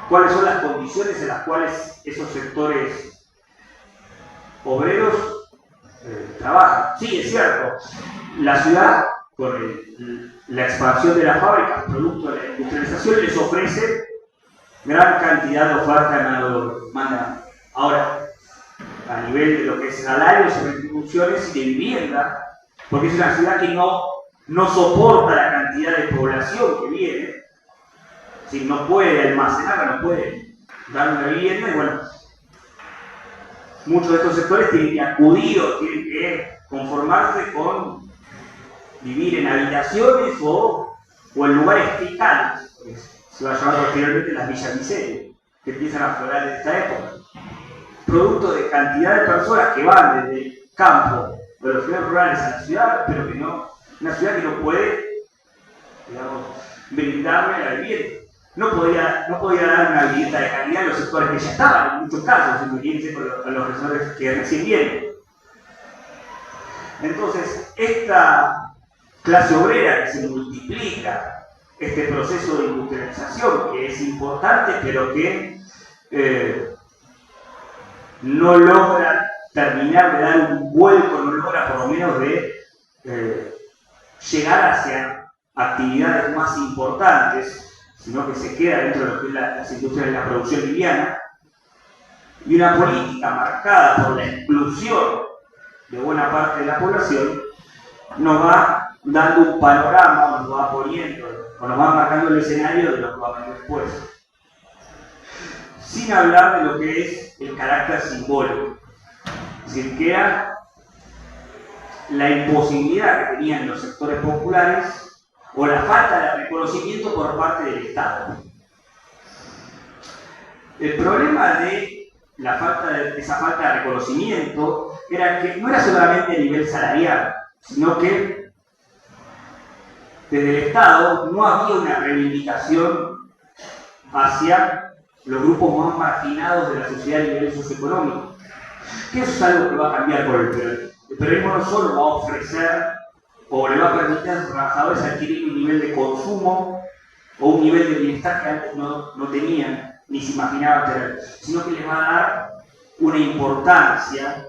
¿Cuáles son las condiciones en las cuales esos sectores obreros trabajan? Sí, es cierto. La ciudad, con la expansión de las fábricas, producto de la industrialización, les ofrece gran cantidad de oferta de mano de obra. Ahora, a nivel de lo que es salarios y retribuciones y de vivienda, porque es una ciudad que no soporta la cantidad de población que viene, si no puede almacenarla, no puede dar una vivienda, y bueno, muchos de estos sectores tienen que acudir o tienen que conformarse con vivir en habitaciones o en lugares fiscales, que se va a llamar posteriormente las villas miseria, que empiezan a aflorar en esta época. Producto de cantidad de personas que van desde el campo, de los ciudades rurales a la ciudad, pero que una ciudad que no puede, digamos, brindarle la vivienda. No podía dar una vivienda de calidad en los sectores que ya estaban, en muchos casos, imagínense a los sectores que recién vienen. Entonces, esta clase obrera que se multiplica, este proceso de industrialización que es importante, pero que no logra terminar de dar un vuelco, no logra por lo menos de llegar hacia actividades más importantes, sino que se queda dentro de lo que es las industrias de la producción liviana, y una política marcada por la exclusión de buena parte de la población, nos va dando un panorama, nos va poniendo, o nos va marcando el escenario de lo que va a venir después. Sin hablar de lo que es el carácter simbólico. Es decir, que era la imposibilidad que tenían los sectores populares o la falta de reconocimiento por parte del Estado. El problema de esa falta de reconocimiento era que no era solamente a nivel salarial, sino que desde el Estado no había una reivindicación hacia los grupos más marginados de la sociedad a nivel socioeconómico. Que eso es algo que va a cambiar por el peronismo. El peronismo no solo va a ofrecer o le va a permitir a los trabajadores adquirir un nivel de consumo o un nivel de bienestar que antes no tenían ni se imaginaban tener, sino que les va a dar una importancia,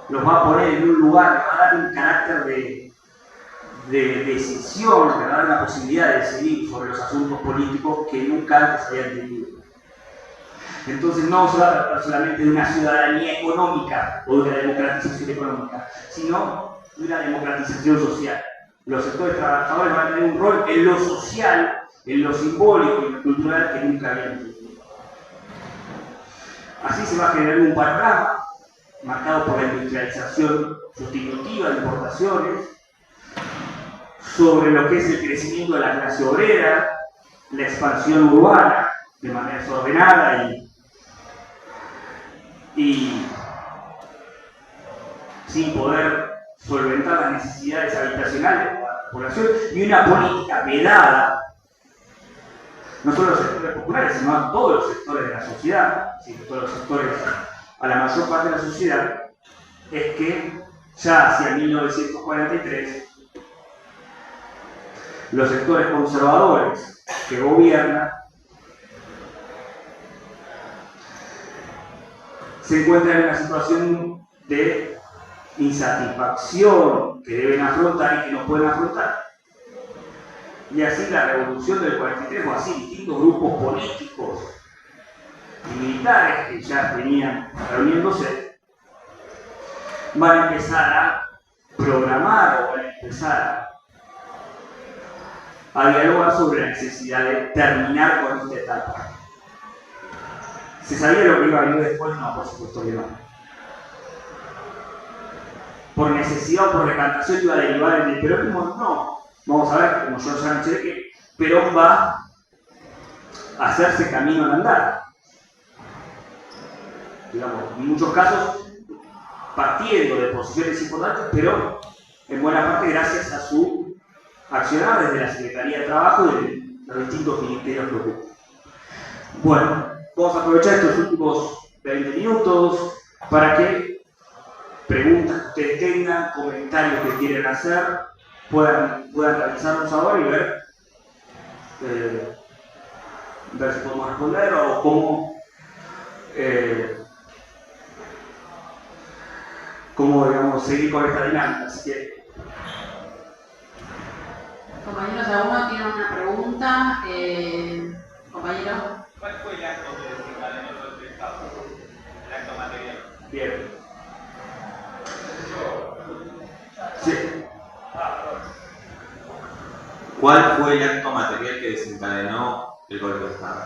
los va a poner en un lugar, les va a dar un carácter de decisión, les va a dar una posibilidad de decidir sobre los asuntos políticos que nunca antes habían tenido. Entonces no se va a tratar solamente de una ciudadanía económica o de una democratización económica, sino de una democratización social. Los sectores trabajadores van a tener un rol en lo social, en lo simbólico y en lo cultural que nunca habían tenido. Así se va a generar un panorama marcado por la industrialización sustitutiva de importaciones, sobre lo que es el crecimiento de la clase obrera, la expansión urbana de manera desordenada y sin poder solventar las necesidades habitacionales de la población, y una política vedada no solo a los sectores populares, sino a todos los sectores de la sociedad, todos los sectores, a la mayor parte de la sociedad, es que ya hacia 1943 los sectores conservadores que gobiernan se encuentran en una situación de insatisfacción que deben afrontar y que no pueden afrontar. Y así la revolución del 43, o así distintos grupos políticos y militares que ya venían reuniéndose, van a empezar a programar o van a empezar a dialogar sobre la necesidad de terminar con esta etapa. ¿Se sabía lo que iba a venir después? No, por supuesto que no. ¿Por necesidad o por decantación iba a derivar en el peronismo? No. Vamos a ver, como yo ya mencioné, que Perón va a hacerse camino al andar. Digamos, en muchos casos partiendo de posiciones importantes, pero en buena parte gracias a su accionar desde la Secretaría de Trabajo y de los distintos ministerios que ocupan. Bueno, vamos a aprovechar estos últimos 20 minutos para que preguntas que ustedes tengan, comentarios que quieren hacer, puedan realizarnos ahora y ver si podemos responder o cómo digamos, seguir con esta dinámica. Así que, compañeros, ¿alguno tiene una pregunta? Compañero. ¿Cuál fue el acto que desencadenó todo este estado? El acto material. Bien. Sí. ¿Cuál fue el acto material que desencadenó el golpe de Estado?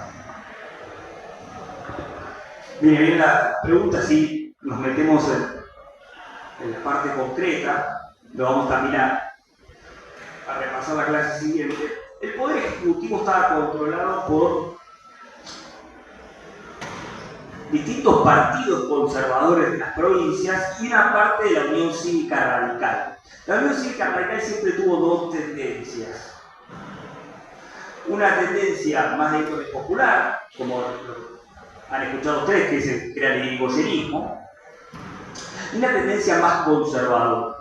Bien, la pregunta, si nos metemos en la parte concreta, lo vamos también a repasar la clase siguiente. El Poder Ejecutivo estaba controlado por distintos partidos conservadores de las provincias y una parte de la Unión Cívica Radical. La Unión Cívica Radical siempre tuvo dos tendencias. Una tendencia más de índole popular, como han escuchado ustedes, que era el irigoyenismo, y una tendencia más conservadora.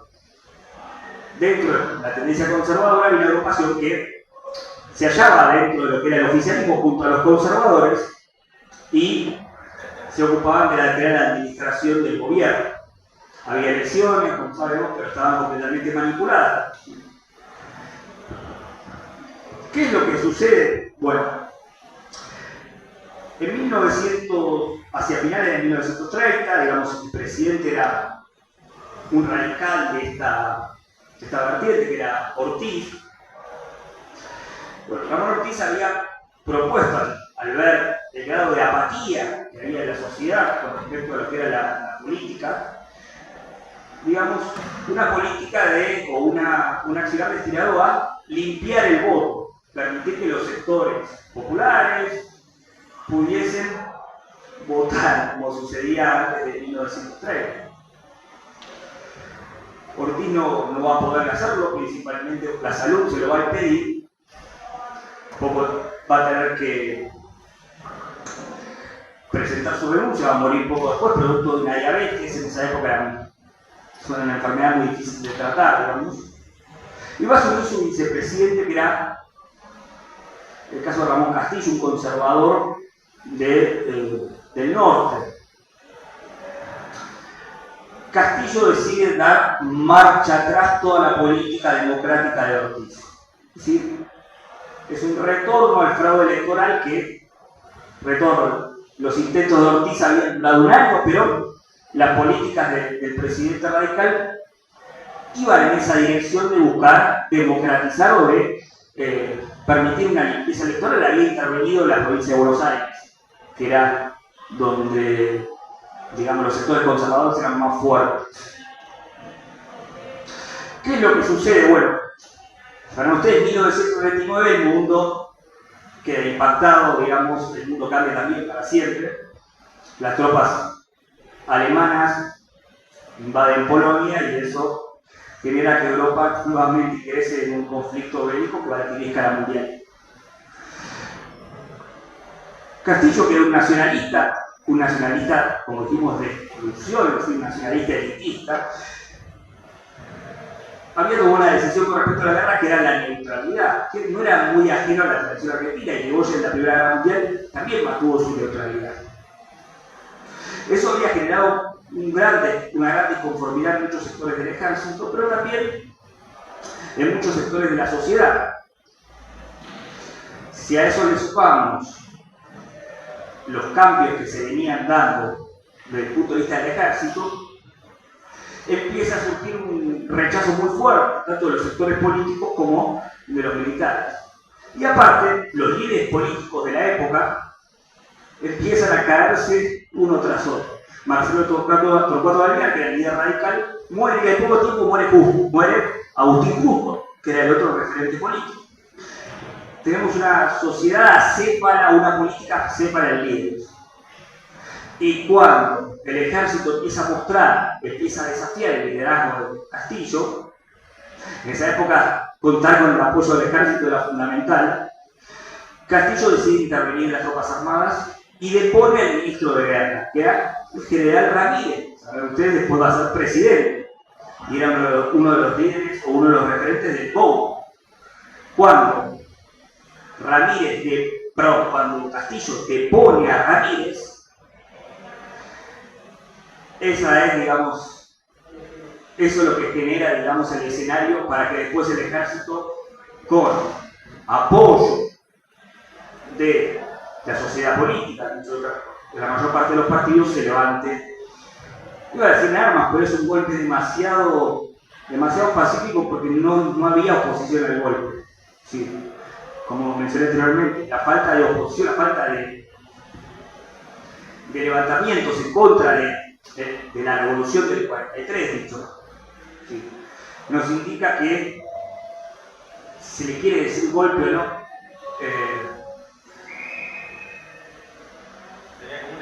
Dentro de la tendencia conservadora había una agrupación que se hallaba dentro de lo que era el oficialismo junto a los conservadores y se ocupaban de la administración del gobierno. Había elecciones, como sabemos, pero estaban completamente manipuladas. ¿Qué es lo que sucede? Bueno, En 1900, hacia finales de 1930, digamos, el presidente era un radical de esta vertiente, que era Ortiz. Bueno, Ramón Ortiz había propuesto, al ver el grado de apatía que había en la sociedad con respecto a lo que era la política, digamos, una política o un accionar destinado a limpiar el voto, permitir que los sectores populares pudiesen votar, como sucedía antes de 1930. Ortiz no va a poder hacerlo, principalmente la salud se lo va a impedir, va a tener que presentar su renuncia, va a morir poco después, producto de una diabetes. En esa época fue una enfermedad muy difícil de tratar, digamos. Y va a asumir su vicepresidente, que era el caso de Ramón Castillo, un conservador del norte. Castillo decide dar marcha atrás toda la política democrática de Ortiz. Es decir, es un retorno al fraude electoral los intentos de Ortiz habían durado un año, pero las políticas del presidente radical iban en esa dirección de buscar democratizar o de permitir una limpieza electoral. Había intervenido en la provincia de Buenos Aires, que era donde, digamos, los sectores conservadores eran más fuertes. ¿Qué es lo que sucede? Bueno, para ustedes, en 1929 el mundo queda impactado, digamos, el mundo cambia también para siempre. Las tropas alemanas invaden Polonia y eso genera que Europa nuevamente ingrese en un conflicto bélico que va a adquirir escala mundial. Castillo, que era un nacionalista, como dijimos, de exclusión, es decir, un nacionalista elitista, había tomado una decisión con respecto a la guerra que era la neutralidad, que no era muy ajeno a la tradición argentina, y que Goya en la Primera Guerra Mundial también mantuvo su neutralidad. Eso había generado una gran disconformidad en muchos sectores del ejército, pero también en muchos sectores de la sociedad. Si a eso le sumamos los cambios que se venían dando desde el punto de vista del ejército, empieza a surgir un rechazo muy fuerte, tanto de los sectores políticos como de los militares. Y aparte, los líderes políticos de la época empiezan a caerse uno tras otro. Marcelo Torcuato Varela, que era el líder radical, muere, y al poco tiempo muere Agustín Justo, que era el otro referente político. Tenemos una sociedad acéfala, una política acéfala en líderes. Y cuando el ejército empieza a desafiar el liderazgo de Castillo, en esa época contar con el apoyo del ejército era fundamental, Castillo decide intervenir en las tropas armadas y depone al ministro de guerra, que era el general Ramírez. Saben ustedes, después va a ser presidente, y era uno de los líderes o uno de los referentes del POU. Cuando Castillo depone a Ramírez, esa es, digamos, eso es lo que genera, digamos, el escenario para que después el ejército, con apoyo de la sociedad política, de la mayor parte de los partidos, se levante, iba a decir en armas, pero es un golpe demasiado pacífico porque no había oposición al golpe. Sí. Como mencioné anteriormente, la falta de oposición, la falta de levantamientos en contra de la revolución del 43, dicho, sí, nos indica que si le quiere decir golpe o no,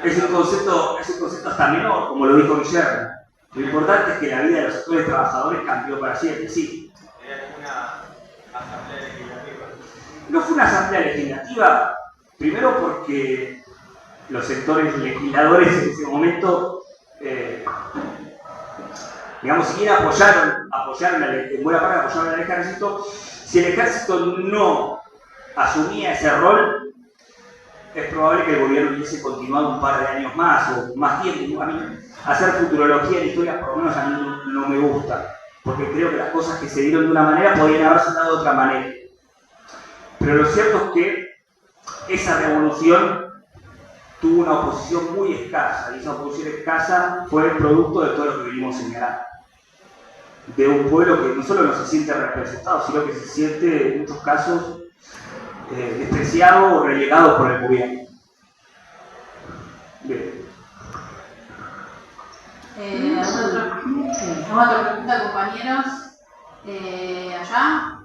es un concepto hasta menor, como lo dijo Guillermo. Lo importante es que la vida de los sectores trabajadores cambió para siempre, sí. ¿Era una asamblea legislativa? No fue una asamblea legislativa, primero porque los sectores legisladores en ese momento, digamos, si bien apoyaron en buena parte apoyaron al ejército, si el ejército no asumía ese rol, es probable que el gobierno hubiese continuado un par de años más o más tiempo. A mí hacer futurología en historia por lo menos a mí no me gusta, porque creo que las cosas que se dieron de una manera podrían haberse dado de otra manera. Pero lo cierto es que esa revolución tuvo una oposición muy escasa, y esa oposición escasa fue el producto de todo lo que venimos señalando. De un pueblo que no solo no se siente representado, sino que se siente en muchos casos despreciado o relegado por el gobierno. Bien. ¿Alguna otra pregunta, compañeros? ¿Allá?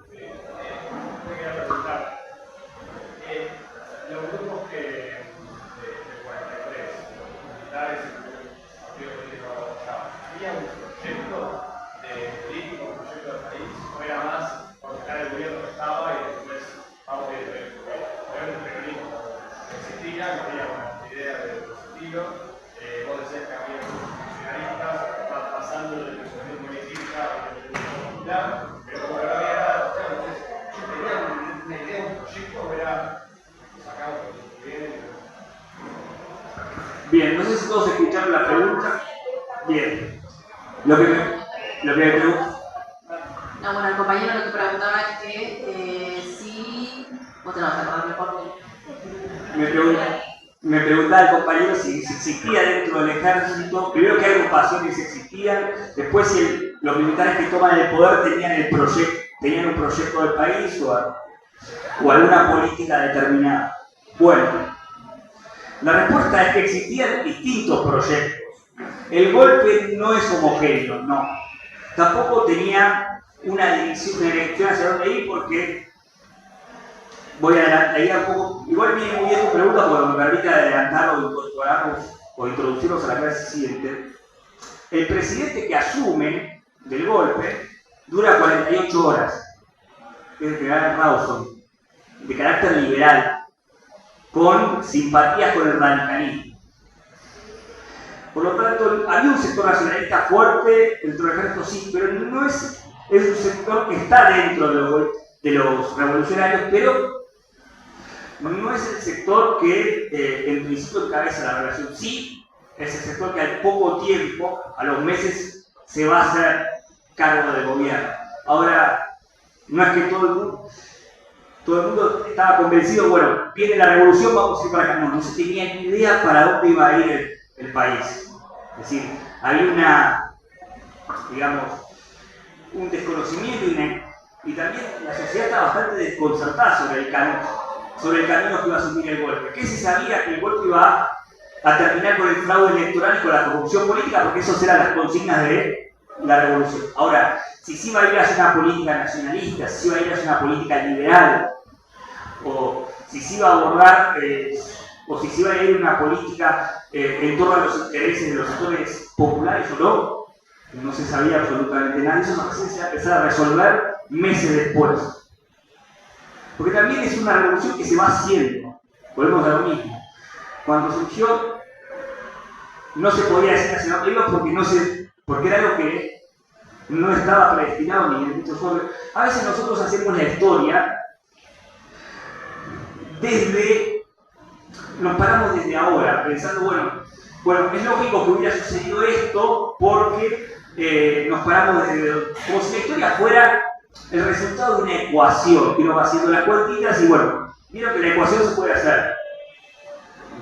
Quería preguntar, los grupos de 43, los militares y el partido político ¿había un proyecto político, un proyecto de país, o era más ordenar el gobierno que estaba y después vamos a ir el peronismo? Existía, no había una idea de su estilo, vos decías que había muchos funcionalistas, pasando de la cuestión política a la cuestión popular, pero como no había nada, entonces, ¿tenían una idea, un proyecto, o era sacado por bien? Bien, no sé si todos escucharon la pregunta. Bien. Lo que me pregunto. No, bueno, el compañero lo que preguntaba es que si... Vos te lo vas a acordar mejor. Me preguntaba el compañero si existía dentro del ejército, primero qué agrupaciones existían, después si los militares que toman el poder tenían un proyecto del país o alguna política determinada. Bueno, la respuesta es que existían distintos proyectos. El golpe no es homogéneo, no. Tampoco tenía una dirección hacia dónde ir, porque voy a adelantar un poco. Igual viene muy bien tu pregunta porque me permite adelantar o incorporarnos o introducirnos a la clase siguiente. El presidente que asume del golpe dura 48 horas. Es el general Rawson, de carácter liberal, con simpatías con el radicalismo. Por lo tanto, había un sector nacionalista fuerte dentro del ejército, sí, pero no es un sector que está dentro de los revolucionarios, pero no es el sector que en principio encabeza la revolución. Sí, es el sector que al poco tiempo, a los meses, se va a hacer cargo del gobierno. Ahora, no es que todo el mundo estaba convencido, bueno, viene la revolución, vamos a ir para acá. No se tenía ni idea para dónde iba a ir el país. Es decir, había un desconocimiento y también la sociedad estaba bastante desconcertada sobre el camino que iba a asumir el golpe. ¿Qué se sabía? Que el golpe iba a terminar con el fraude electoral y con la corrupción política, porque esas eran las consignas de la revolución. Ahora, si se iba a ir a hacer una política nacionalista, si se iba a ir a hacer una política liberal, o si se iba a abordar, o si se iba a ir una política en torno a los intereses de los sectores populares o no se sabía absolutamente nada. Eso se va a empezar a resolver meses después. Porque también es una revolución que se va haciendo. Volvemos a lo mismo. Cuando surgió, no se podía decir nacional porque era algo que no estaba predestinado ni en muchos órdenes. A veces nosotros hacemos la historia nos paramos desde ahora, pensando, bueno, es lógico que hubiera sucedido esto porque nos paramos desde, como si la historia fuera el resultado de una ecuación, que uno va haciendo las cuentitas y bueno, vieron que la ecuación se puede hacer,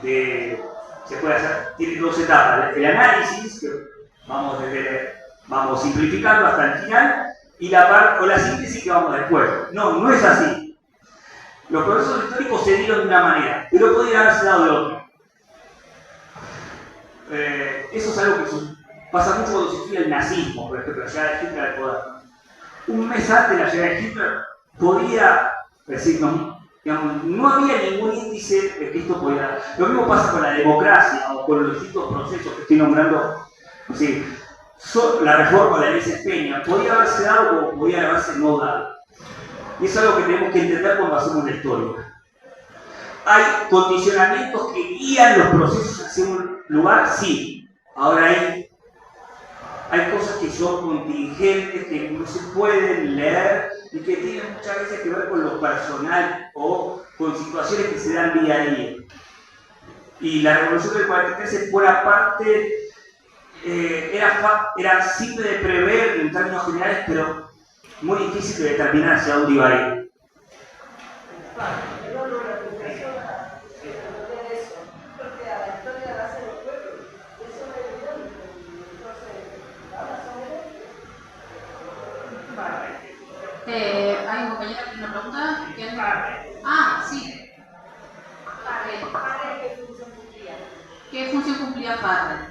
tiene dos etapas, el análisis, que vamos simplificando hasta el final, y la síntesis que vamos después. No es así. Los procesos históricos se dieron de una manera, pero podrían haberse dado de otra. Eso es algo que pasa mucho cuando se estudia el nazismo, por ejemplo, la llegada de Hitler al poder. Un mes antes de la llegada de Hitler, podría decir, no había ningún índice de que esto podía dar. Lo mismo pasa con la democracia o con los distintos procesos que estoy nombrando. La reforma de la ley Peña podía haberse dado o podía haberse no dado. Y eso es algo que tenemos que entender cuando hacemos la historia. ¿Hay condicionamientos que guían los procesos hacia un lugar? Sí. Ahora hay cosas que son contingentes, que no se pueden leer y que tienen muchas veces que ver con lo personal o con situaciones que se dan día a día. Y la revolución del 43 en buena parte era simple de prever en términos generales, pero muy difícil de determinar hacia dónde iba a ir. ¿Quién? Ah, sí. ¿Qué función cumplía Farrell?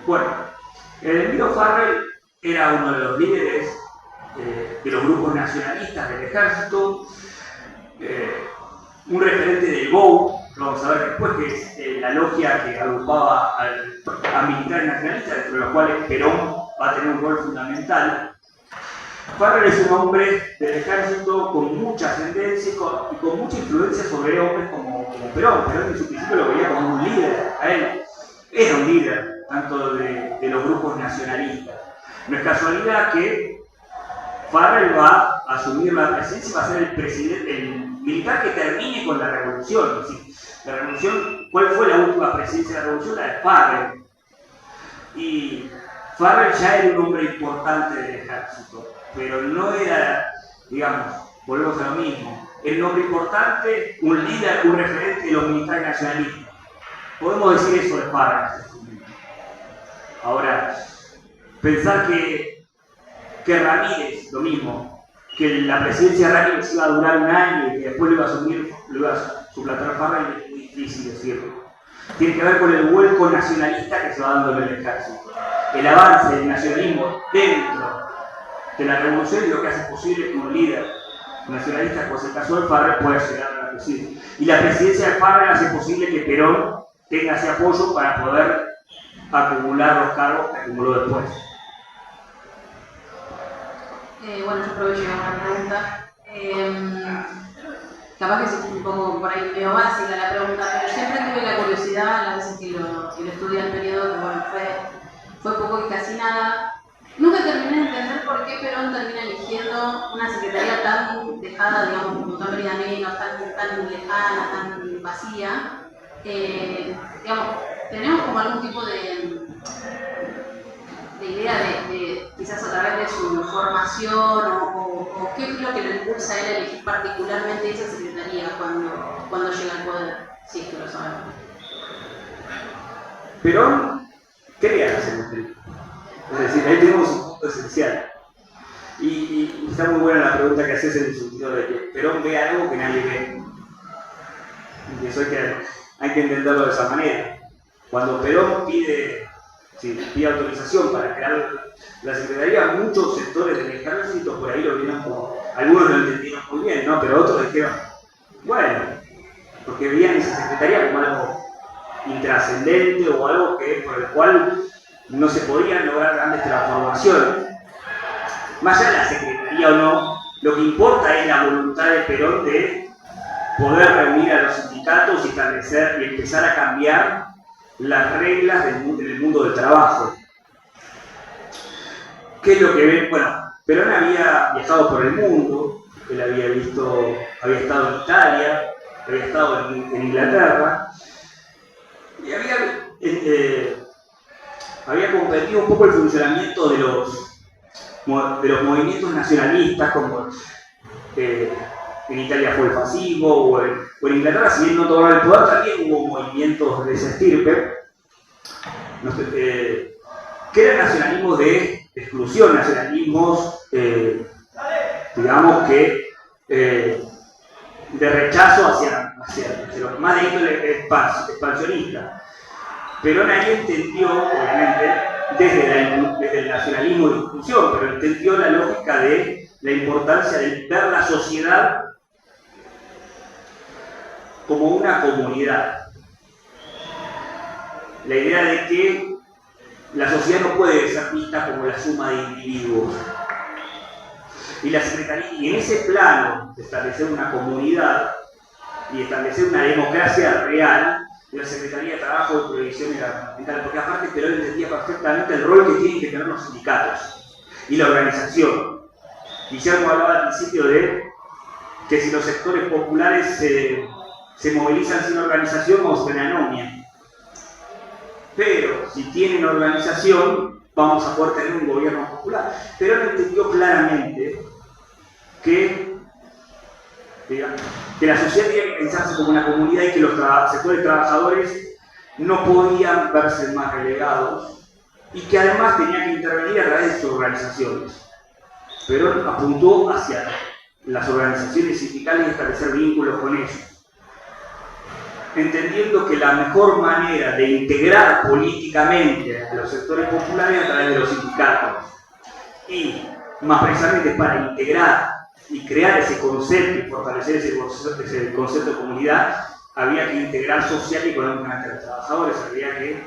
Bueno, Edelmiro Farrell era uno de los líderes de los grupos nacionalistas del ejército, un referente del GOU, que vamos a ver después, que es la logia que agrupaba a militares nacionalistas, entre los cuales Perón va a tener un rol fundamental. Farrell es un hombre del ejército con mucha ascendencia y con mucha influencia sobre hombres como Perón. Perón en su principio lo veía como un líder, a él era un líder tanto de los grupos nacionalistas. No es casualidad que Farrell va a asumir la presidencia y va a ser el presidente, el militar que termine con la revolución. Es decir, la revolución, ¿cuál fue la última presidencia de la revolución? La de Farrell. Y Farrell ya era un hombre importante del ejército, pero no era, digamos, volvemos a lo mismo, era un hombre importante, un líder, un referente de los militares nacionalistas. Podemos decir eso de Farrell. Ahora, pensar que Ramírez, lo mismo, que la presidencia de Ramírez iba a durar un año y que después lo iba a suplantar Farrell, es muy difícil decirlo. Tiene que ver con el vuelco nacionalista que se va dando en el ejército. El avance del nacionalismo dentro de la revolución es lo que hace posible que un líder nacionalista, como es el caso de Farrell, pueda llegar a la presidencia. Y la presidencia de Farrell hace posible que Perón tenga ese apoyo para poder acumular los cargos que acumuló después. Bueno, yo aprovecho una pregunta. Capaz que es un poco por ahí medio básica la pregunta, pero siempre tuve la curiosidad, las veces que lo estudié en el periodo, que bueno, fue poco y casi nada. Nunca terminé de entender por qué Perón termina eligiendo una secretaría tan dejada, digamos, como tan menos, tan lejana, tan vacía. Digamos, tenemos como algún tipo de idea de quizás a través de su formación o qué es lo que lo impulsa a él a elegir particularmente esa secretaría cuando llega al poder, si es que lo sabemos. Perón crea la secretaría, es decir, ahí tenemos un punto esencial. Y está muy buena la pregunta que haces en el sentido de que Perón ve algo que nadie ve. Y eso hay que entenderlo de esa manera. Cuando Perón pide autorización para crear la secretaría, muchos sectores del ejército por ahí lo vieron como, algunos lo entendieron muy bien, ¿no? Pero otros dijeron, bueno, porque veían esa secretaría como algo intrascendente o algo por el cual no se podían lograr grandes transformaciones. Más allá de la secretaría o no, lo que importa es la voluntad de Perón de poder reunir a los sindicatos y establecer y empezar a cambiar las reglas del mundo del trabajo. ¿Qué es lo que ven? Bueno, Perón había viajado por el mundo, él había estado en Italia, había estado en Inglaterra, y había comprendido un poco el funcionamiento de los movimientos nacionalistas, como en Italia fue el fascismo, o en Inglaterra, si bien no tomaron el poder, también hubo movimientos de ese estirpe, que eran nacionalismos de exclusión, nacionalismos, digamos que, de rechazo hacia los más de índole expansionista. Perón ahí entendió, obviamente, desde el nacionalismo de exclusión, pero entendió la lógica de la importancia de ver la sociedad como una comunidad. La idea de que la sociedad no puede ser vista como la suma de individuos. Y la secretaría, y en ese plano de establecer una comunidad y establecer una democracia real, la Secretaría de Trabajo y Previsión era fundamental, porque aparte Perón entendía perfectamente el rol que tienen que tener los sindicatos y la organización. Guillermo hablaba al principio de que si los sectores populares se movilizan sin organización, vamos a tener anomia. Pero si tienen organización, vamos a poder tener un gobierno popular. Perón entendió claramente que la sociedad tenía que pensarse como una comunidad y que los sectores trabajadores no podían verse más relegados y que además tenía que intervenir a través de sus organizaciones. Perón apuntó hacia las organizaciones sindicales y establecer vínculos con ellos, entendiendo que la mejor manera de integrar políticamente a los sectores populares es a través de los sindicatos, y más precisamente para integrar y crear ese concepto y fortalecer ese concepto de comunidad, había que integrar social y económicamente a los trabajadores, había que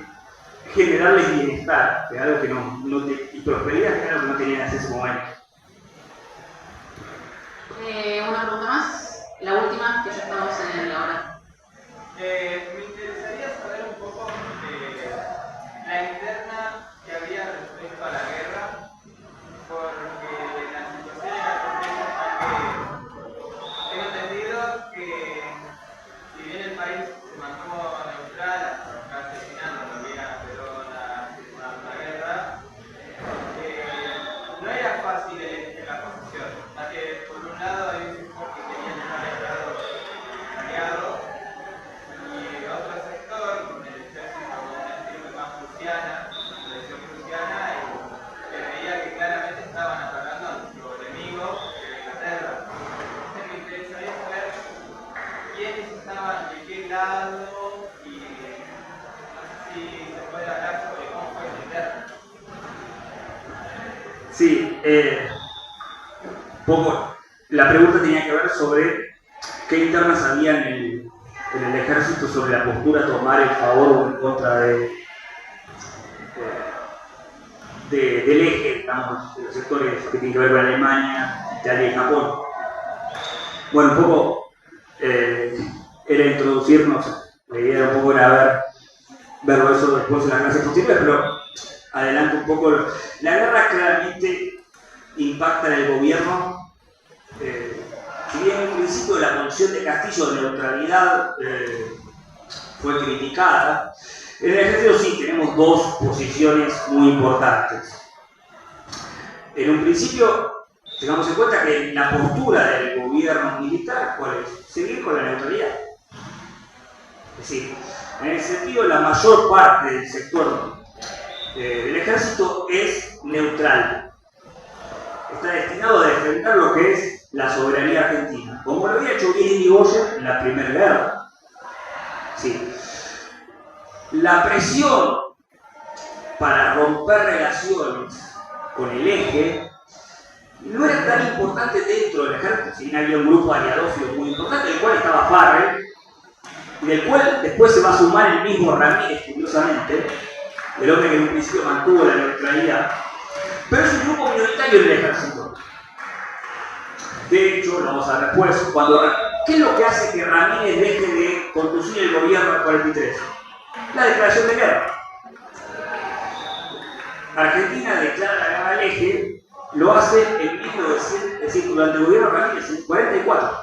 generarles bienestar, que algo que y prosperidad, que era algo que no tenían hasta ese momento. Una pregunta más, la última, que ya estamos en la hora. Me interesaría saber un poco la interna que había respecto a la guerra, porque la situación era compleja, ya que tengo entendido que si bien el país se mantuvo neutral hasta casi el final, cuando había Perón la guerra, no era fácil elegir la posición, ya que por un lado hay un sector que quería dejar el Estado aliado, y otro sector, con el ejército con una actitud más prusiana, tradición prusiana, que veía que claramente estaban atacando a nuestro enemigo, que era Inglaterra. Entonces me interesaría saber quiénes estaban de qué lado y no sé si se puede hablar sobre cómo fue la interna. Sí, la pregunta tenía que ver sobre qué internas había en el ejército sobre la postura a tomar en favor o en contra del eje, digamos, de los sectores que tienen que ver con Alemania, Italia y Japón. Bueno, un poco era introducirnos, la idea era un poco era verlo eso después en las clases posteriores, pero adelanto un poco. La guerra claramente impacta en el gobierno. Si bien en un principio la posición de Castillo de neutralidad fue criticada, en el ejército sí tenemos dos posiciones muy importantes. En un principio, tengamos en cuenta que la postura del gobierno militar, ¿cuál es? Seguir con la neutralidad. Es decir, en ese sentido, la mayor parte del sector del ejército es neutral. Está destinado a defender lo que es la soberanía argentina, como lo había hecho bien Irigoyen en la Primera Guerra. Sí. La presión para romper relaciones con el eje no era tan importante dentro del ejército, si bien había un grupo aliadófilo muy importante, del cual estaba Farrell, y del cual después se va a sumar el mismo Ramírez, curiosamente, el hombre que en un principio mantuvo la neutralidad, pero es un grupo minoritario en el ejército. De hecho, lo vamos a ver después, ¿qué es lo que hace que Ramírez deje de conducir el gobierno del 43? La declaración de guerra. Argentina declara la guerra al eje, lo hace en 1900, es decir, durante el gobierno de Ramírez, en 44.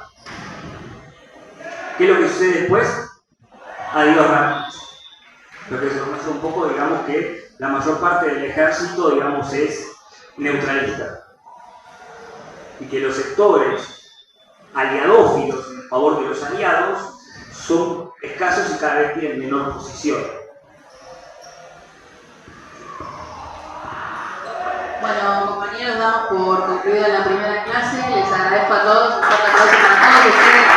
¿Qué es lo que sucede después? Adiós Ramírez. Lo que se conoce un poco, digamos que la mayor parte del ejército, digamos, es neutralista. Y que los sectores aliadófilos en favor de los aliados son escasos y cada vez tienen menor posición. Bueno, compañeros, damos por concluida la primera clase. Les agradezco a todos, un fuerte aplauso para todos ustedes.